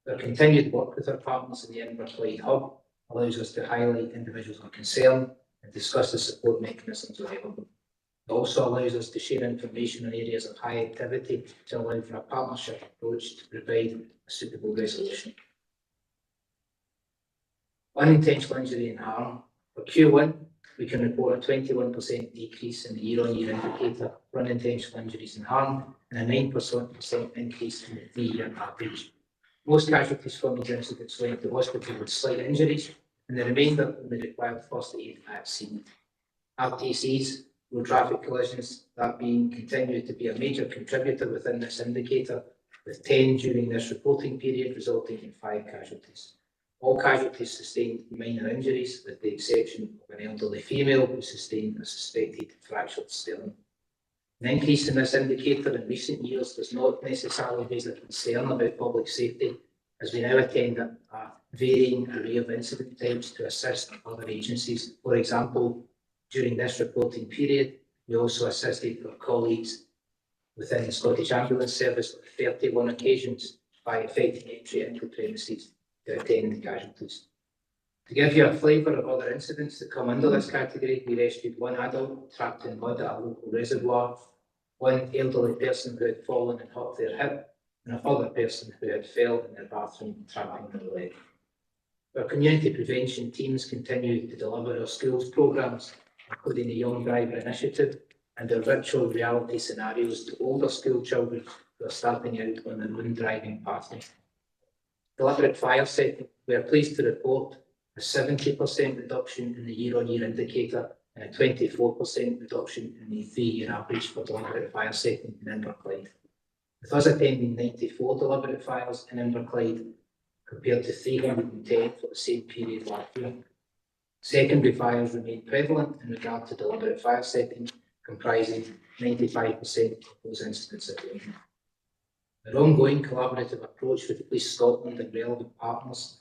Our continued work with our partners in the Inverclyde Hub allows us to highlight individuals of concern and discuss the support mechanisms available. It also allows us to share information on areas of high activity to allow for a partnership approach to provide a suitable resolution. Unintentional injury and harm. For Q1, we can report a 21% decrease in the year-on-year indicator for unintentional injuries and harm and a 9% increase in the 3-year average. Most casualties from these incidents went to hospital with slight injuries, and the remainder only required first aid at scene. RTCs, road traffic collisions, that being continued to be a major contributor within this indicator, with 10 during this reporting period, resulting in 5 casualties. All casualties sustained minor injuries, with the exception of an elderly female who sustained a suspected fractured sternum. An increase in this indicator in recent years does not necessarily raise a concern about public safety, as we now attend a varying array of incident types to assist other agencies. For example, during this reporting period, we also assisted our colleagues within the Scottish Ambulance Service on 31 occasions by effecting entry into premises to attend the casualties. To give you a flavour of other incidents that come under this category, we rescued one adult trapped in mud at a local reservoir, one elderly person who had fallen and hurt their hip, and a further person who had fell in their bathroom, trapping their leg. Our community prevention teams continue to deliver our schools programmes, including the Young Driver Initiative and our virtual reality scenarios to older school children who are starting out on their own driving pathway. Deliberate fire setting, we are pleased to report a 70% reduction in the year-on-year indicator and a 24% reduction in the 3-year average for deliberate fire setting in Inverclyde. With us attending 94 deliberate fires in Inverclyde compared to 310 for the same period last year. Secondary fires remain prevalent in regard to deliberate fire setting, comprising 95% of those incidents at the end. Our ongoing collaborative approach with Police Scotland and relevant partners,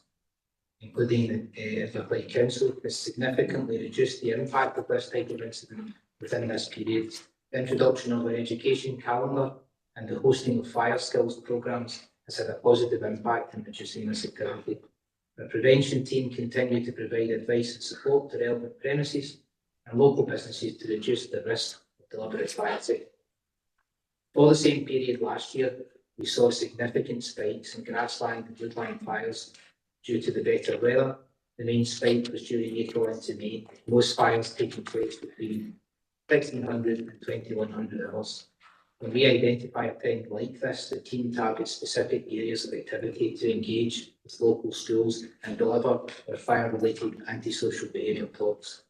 including the Inverclyde Council, has significantly reduced the impact of this type of incident within this period. The introduction of our education calendar and the hosting of fire skills programmes has had a positive impact in reducing this activity. The prevention team continue to provide advice and support to relevant premises and local businesses to reduce the risk of deliberate fire setting. For the same period last year, we saw significant spikes in grassland and woodland fires due to the better weather. The main spike was during April into May, most fires taking place between 1600 and 2100 hours. When we identify a trend like this, the team targets specific areas of activity to engage with local schools and deliver our fire-related antisocial behaviour talks.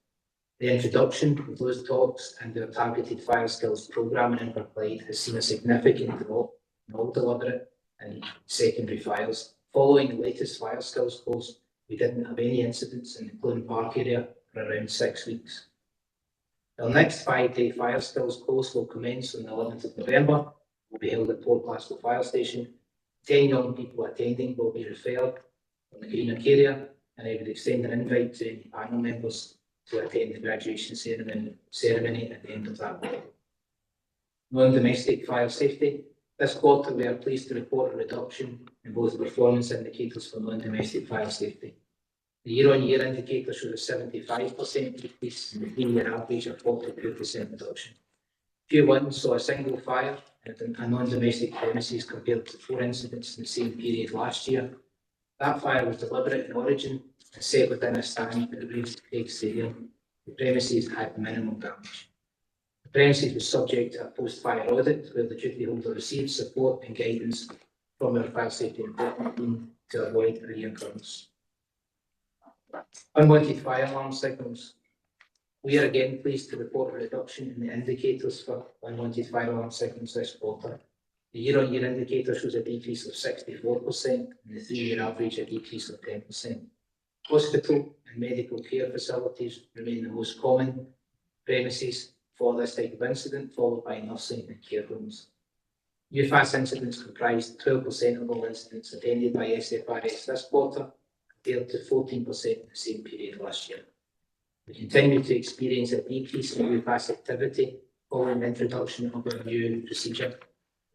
The introduction of those talks and our targeted fire skills programme in Inverclyde has seen a significant drop in all deliberate and secondary fires. Following the latest fire skills course, we didn't have any incidents in the Clune Park area for around 6 weeks. Our next 5-day fire skills course will commence on the 11th of November. It will be held at Port Glasgow Fire Station. 10 young people attending will be referred from the Greenock area, and I would extend an invite to any panel members to attend the graduation ceremony at the end of that week. Non-domestic fire safety. This quarter, we are pleased to report a reduction in both performance indicators for non-domestic fire safety. The year-on-year indicator shows a 75% decrease and the 3-year average of 42% reduction. Q1 saw a single fire at a non-domestic premises compared to 4 incidents in the same period last year. That fire was deliberate in origin and set within a stand at the Ravenscraig Stadium. The premises had minimal damage. The premises was subject to a post-fire audit where the duty holder received support and guidance from our fire safety enforcement team to avoid a reoccurrence. Unwanted fire alarm signals. We are again pleased to report a reduction in the indicators for unwanted fire alarm signals this quarter. The year-on-year indicator shows a decrease of 64%, and the 3-year average a decrease of 10%. Hospital and medical care facilities remain the most common premises for this type of incident, followed by nursing and care homes. UFAS incidents comprised 12% of all incidents attended by SFRS this quarter, compared to 14% in the same period last year. We continue to experience a decrease in UFAS activity following the introduction of a new procedure.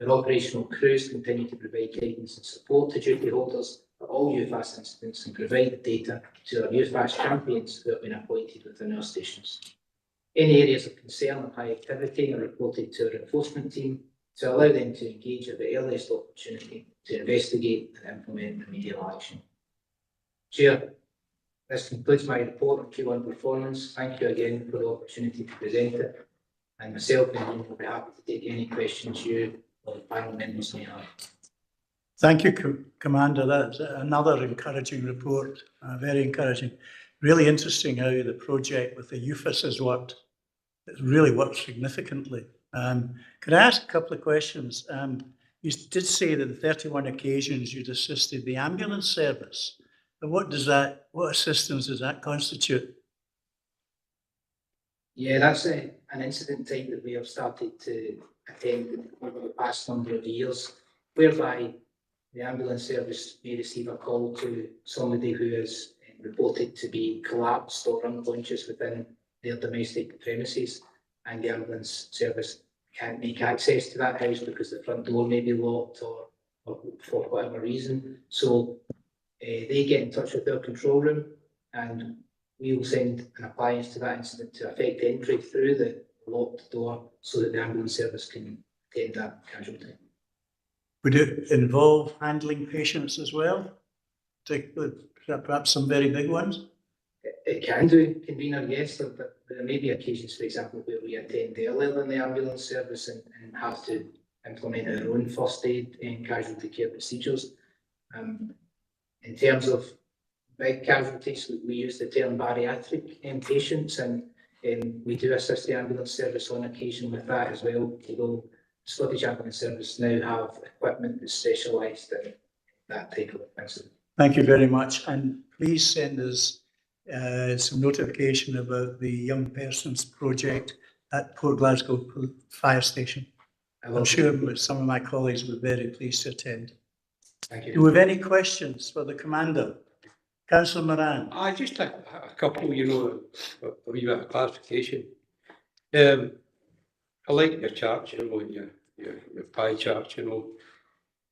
Our operational crews continue to provide guidance and support to duty holders for all UFAS incidents and provide data to our UFAS champions who have been appointed within our stations. Any areas of concern or high activity are reported to our enforcement team to allow them to engage at the earliest opportunity to investigate and implement remedial action. Chair, this concludes my report on Q1 performance. Thank you again for the opportunity to present it, and myself and Ian will be happy to take any questions you or the panel members may have. Thank you, Commander. That's another encouraging report, very encouraging. Really interesting how the project with the UFAS has worked. It's really worked significantly. Could I ask a couple of questions? You did say that on 31 occasions you'd assisted the ambulance service. But what assistance does that constitute? Yeah, that's an incident type that we have started to attend over the past number of years, whereby the ambulance service may receive a call to somebody who is reported to be collapsed or unconscious within their domestic premises, and the ambulance service can't make access to that house because the front door may be locked or for whatever reason. So they get in touch with their control room, and we will send an appliance to that incident to effect entry through the locked door so that the ambulance service can attend that casualty. Would it involve handling patients as well? Perhaps some very big ones? It can do, convener, yes. There may be occasions, for example, where we attend earlier than the ambulance service and have to implement our own first aid and casualty care procedures. In terms of big casualties, we use the term bariatric patients, and we do assist the ambulance service on occasion with that as well, although the Scottish Ambulance Service now have equipment that's specialised in that type of incident. Thank you very much, and please send us some notification about the young persons project at Port Glasgow Fire Station. I'm sure some of my colleagues will be very pleased to attend. Thank you. Do we have any questions for the Commander? Councillor Moran. I just a couple, a wee bit of clarification. I like your chart, your pie chart, and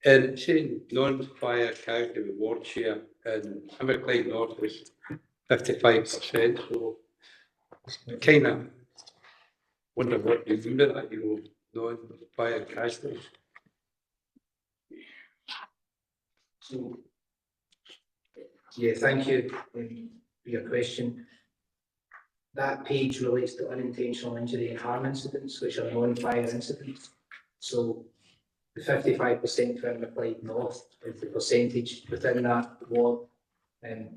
it's saying non-fire casualty reward share, and Inverclyde North was 55%, so kind of wonder what you mean by that, non-fire casualties. So, yeah, thank you for your question. That page relates to unintentional injury and harm incidents, which are non-fire incidents. So the 55% for Inverclyde North is the percentage within that ward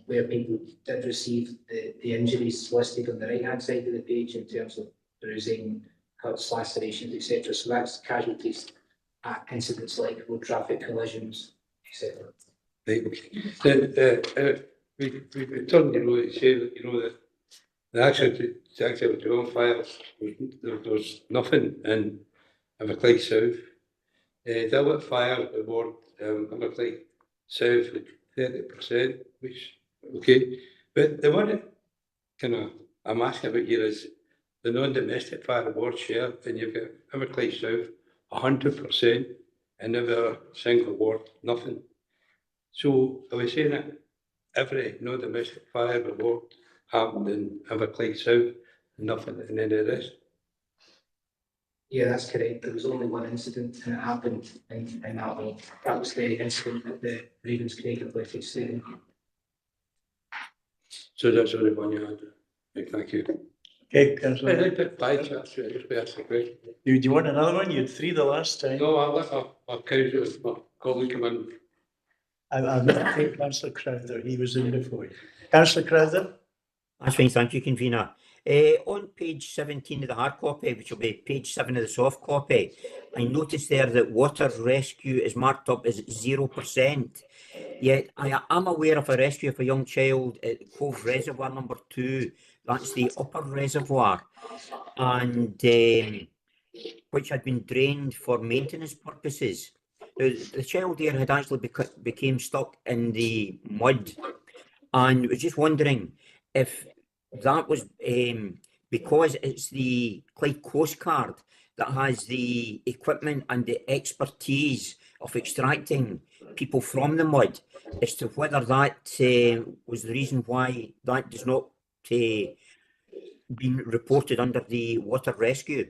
where people did receive the injuries listed on the right-hand side of the page in terms of bruising, cuts, lacerations, etc. So that's casualties at incidents like road traffic collisions, etc. Right, okay. We returned, to say that, the actual drone fires, there was nothing in Inverclyde South. Dilbert Fire Award, Inverclyde South, 30%, which, okay. But the one that I'm asking about here is the non-domestic fire award share, and you've got Inverclyde South, 100%, and never a single award, nothing. So are we saying that every non-domestic fire award happened in Inverclyde South, nothing in any of this? Yeah, that's correct. There was only one incident and it happened in that way. That was the incident at the Ravenscraig Athletic Stadium. So that's only one you had. Right, thank you. Okay, Councillor. I put pie charts, so I just asked the question. Do you want another one? You had 3 the last time. No, I'll let my colleague come in. I'll take Councillor Crowther. He was in before you. Councillor Crowther. That's fine, thank you, convener. On page 17 of the hard copy, which will be page 7 of the soft copy, I noticed there that water rescue is marked up as 0%. Yet I am aware of a rescue of a young child at Cove Reservoir number 2. That's the upper reservoir, and which had been drained for maintenance purposes. Now, the child there had actually became stuck in the mud, and was just wondering if that was because it's the Clyde Coast Guard that has the equipment and the expertise of extracting people from the mud, as to whether that was the reason why that does not been reported under the water rescue.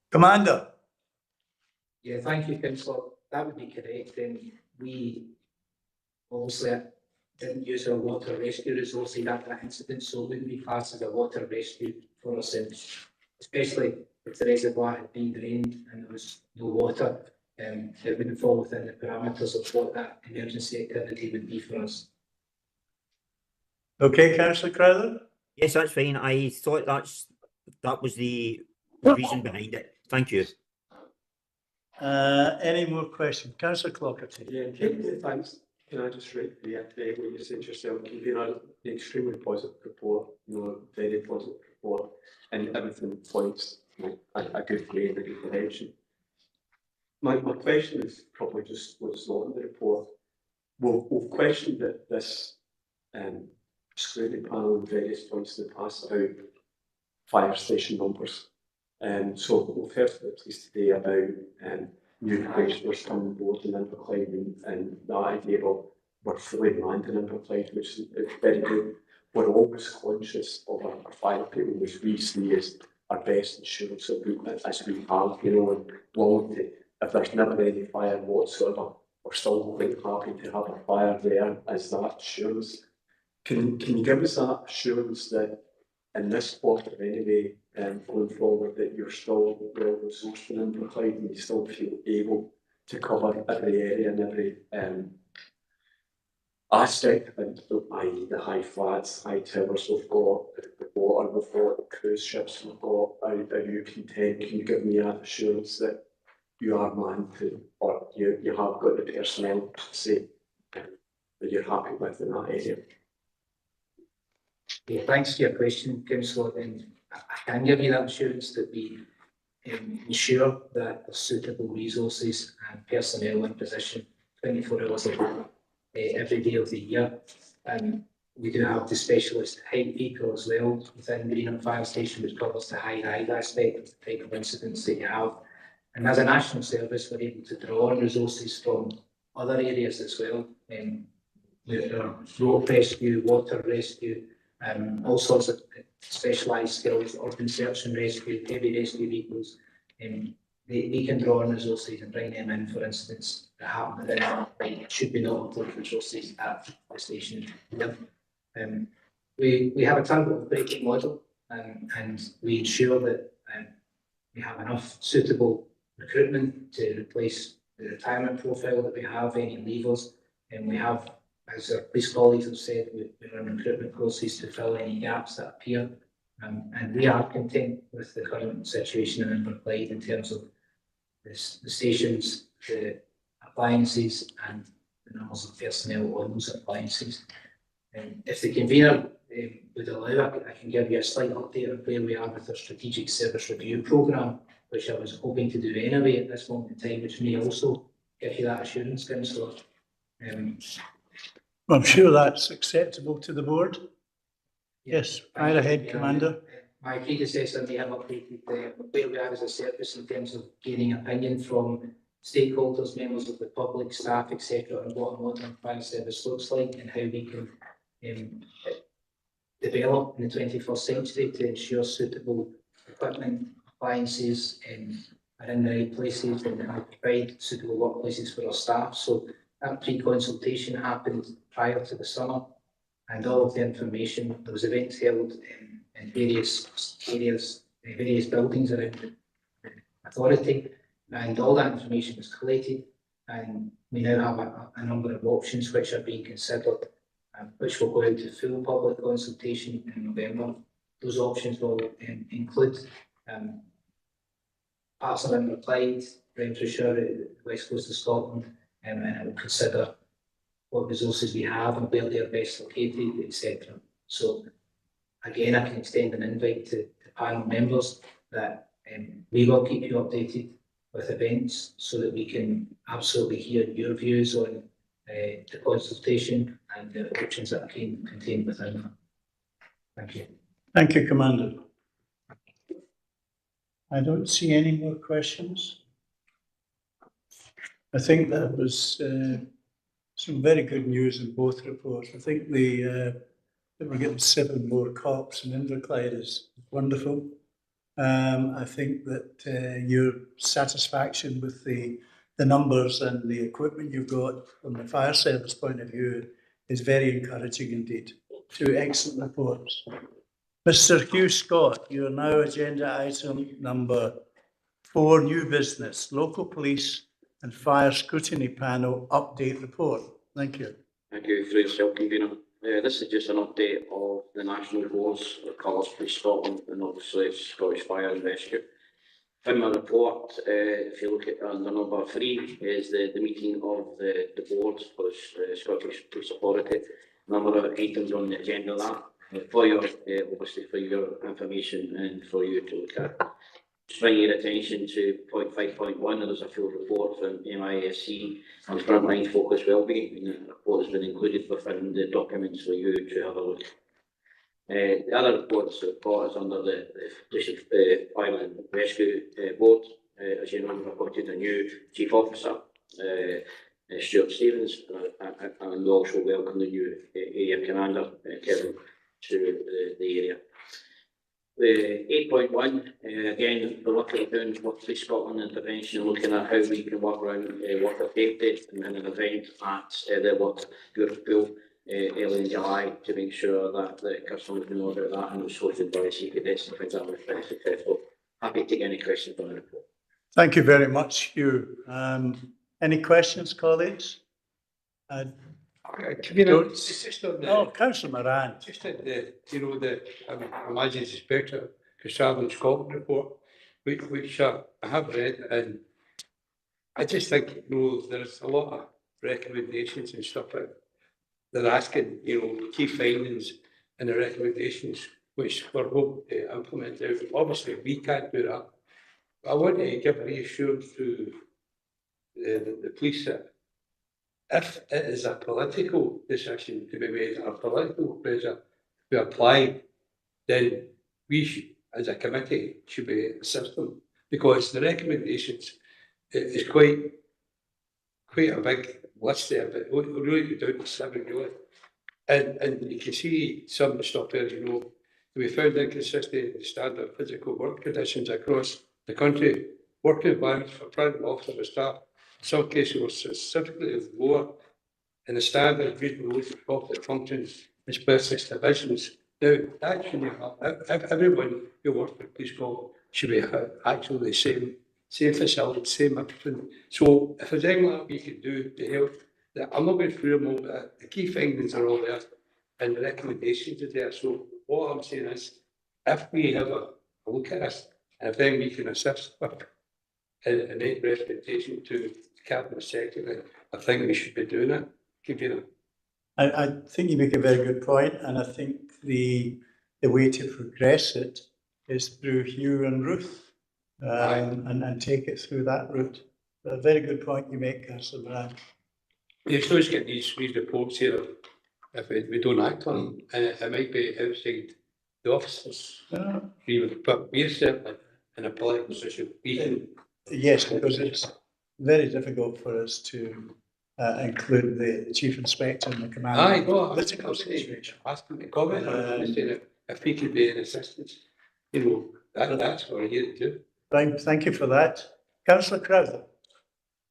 Commander. Yeah, thank you, Councillor. That would be correct. We obviously didn't use our water rescue resources at that incident, so it wouldn't be classed as a water rescue for ourselves, especially if the reservoir had been drained and there was no water. It wouldn't fall within the parameters of what that emergency activity would be for us. Okay, Councillor Crowther? Yes, that's fine. I thought that was the reason behind it. Thank you. Any more questions? Councillor Clockerty? Yeah, thanks. Can I just reiterate what you said yourself? Convener, the extremely positive report, very positive report, and everything points a good way in a good direction. My question is probably just what's not in the report. We've questioned that this scrutiny panel in various points in the past about fire station numbers. So we've heard from the police today about new commissioners coming on board in Inverclyde, and the idea of we're fully manned in Inverclyde, which is very good. We're always conscious of our fire people, which we see as our best insurance as we have, and loyalty. If there's never any fire whatsoever, we're still quite happy to have a fire there as that assurance. Can you give us that assurance that in this quarter anyway, going forward, that you're still well resourced in Inverclyde and you still feel able to cover every area and every aspect of it, i.e. the high flats, high towers we've got, the water we've got, cruise ships we've got, are you content? Can you give me that assurance that you are manned to, or you have got the personnel to say that you're happy with in that area? Yeah, thanks for your question, Councillor, and I can give you that assurance that we ensure that there's suitable resources and personnel in position 24 hours a day, every day of the year. We do have the specialist height vehicle as well within Greenham Fire Station, which covers the high rise aspect of the type of incidents that you have. And as a national service, we're able to draw on resources from other areas as well. With our rope rescue, water rescue, all sorts of specialised skills, urban search and rescue, heavy rescue vehicles. They can draw on resources and bring them in, for instance, that happen within our like, should be not employed resources at the station. We have a target operating model, and we ensure that we have enough suitable recruitment to replace the retirement profile that we have, any leavers, and we have, as our police colleagues have said, we run recruitment process to fill any gaps that appear. And we are content with the current situation in Inverclyde in terms of the stations, the appliances, and the numbers of personnel on those appliances. If the convener would allow, I can give you a slight update on where we are with our strategic service review programme, which I was hoping to do anyway at this moment in time, which may also give you that assurance, Councillor. I'm sure that's acceptable to the board. Yes, fire ahead, Commander. My predecessor may have updated where we are as a service in terms of gaining opinion from stakeholders, members of the public, staff, etc., on what a modern fire service looks like and how we can develop in the 21st century to ensure suitable equipment, appliances are in the right places and provide suitable workplaces for our staff. So that pre-consultation happened prior to the summer, and all of the information, there was events held in various areas, various buildings around the authority, and all that information was collated, and we now have a number of options which are being considered which will go into full public consultation in November. Those options will include parts of Inverclyde, Renfrewshire, West Coast of Scotland, and it will consider what resources we have and where they're best located, etc. So again, I can extend an invite to panel members that we will keep you updated with events so that we can absolutely hear your views on the consultation and the options that are contained within that. Thank you. Thank you, Commander. I don't see any more questions. I think that was some very good news in both reports. I think that we're getting 7 more cops in Inverclyde is wonderful. I think that your satisfaction with the numbers and the equipment you've got from the fire service point of view is very encouraging indeed. 2 excellent reports. Mr. Hugh Scott, you are now agenda item number 4, new business, local police and fire scrutiny panel update report. Thank you. Thank you for yourself, convener. This is just an update of the national boards of Colours Police Scotland and obviously Scottish Fire and Rescue. In my report, if you look at under number 3, is the meeting of the board for the Scottish Police Authority. Number of items on the agenda of that for your obviously for your information and for you to look at. Just bring your attention to point 5.1. There is a full report from MISC on frontline focus wellbeing, and the report has been included within the documents for you to have a look. The other reports I've got is under the Fire and Rescue Board. As you know, we've appointed a new Chief Officer, Stuart Stevens, and we also welcome the new Area Commander, Kevin, to the area. The 8.1, again, we're looking at doing what Police Scotland intervention, looking at how we can work around water safety and an event at the Water Pool early in July to make sure that the customers know about that and was hosted by CPDS and things that were very successful. Happy to take any questions on the report. Thank you very much, Hugh. Any questions, colleagues? Councillor Moran. Just at the, Emergency Inspector Travel Scotland report, which I have read, and I just think, there's a lot of recommendations and stuff that they're asking, key findings and the recommendations which we're hoping to implement. Obviously, we can't do that. But I want to give reassurance to the police that if it is a political decision to be made, a political pressure to be applied, then we should, as a committee, should be assisting, because the recommendations is quite a big list there, but really down to 7 really. And you can see some of the stuff there, we found inconsistent standard physical work conditions across the country, working environments for private officers and staff. In some cases were specifically lower in the standard regional corporate functions and specialist divisions. Now, that should be everyone who works for Police Scotland should be actually the same facility, same everything. So if there's anything that we can do to help, I'm not going through them all, but the key findings are all there and the recommendations are there. So what I'm saying is, if we have a look at this, and if then we can assist with and make representation to the Cabinet Secretary, I think we should be doing it. I think you make a very good point, and I think the way to progress it is through Hugh and Ruth, and take it through that route. A very good point you make, Councillor Moran. You always get these reports here if we don't act on them, and it might be outside the officers. But we're certainly in a political position. Yes, because it's very difficult for us to include the Chief Inspector and the Commander. Aye, no, that's a situation. Asking to comment if he could be an assistance, that's what I hear to do. Thank you for that. Councillor Crowther.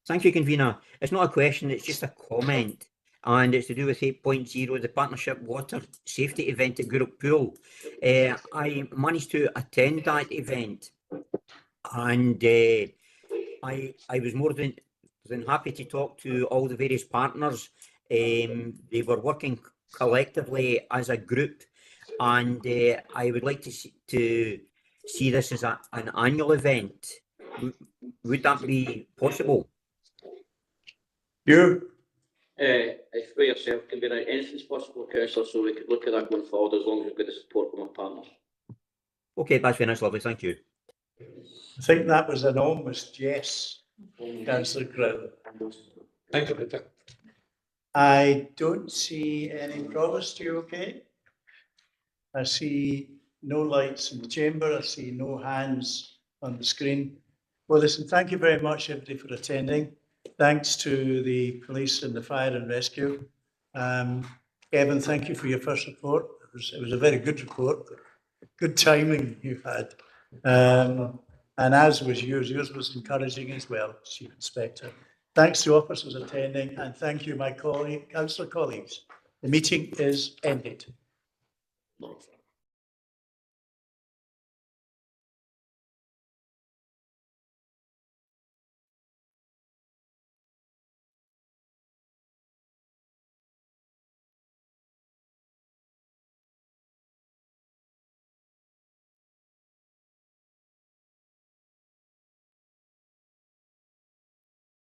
Thank you, convener. It's not a question, it's just a comment. And it's to do with 8.0, the Partnership Water Safety event at Gourock Pool. I managed to attend that event, and I was more than happy to talk to all the various partners. They were working collectively as a group, and I would like to see this as an annual event. Would that be possible? You? If for yourself, can be right, anything's possible, councillor, so we could look at that going forward as long as we've got the support from our partners. Okay, that's very nice, lovely. Thank you. I think that was an almost yes, Councillor Crowther. Thank you, Peter. I don't see any provost. You okay? I see no lights in the chamber. I see no hands on the screen. Well, listen, thank you very much, everybody, for attending. Thanks to the police and the fire and rescue. Kevin, thank you for your first report. It was a very good report. Good timing you had. And as was yours was encouraging as well, Chief Inspector. Thanks to officers attending, and thank you, my councillor colleagues. The meeting is ended.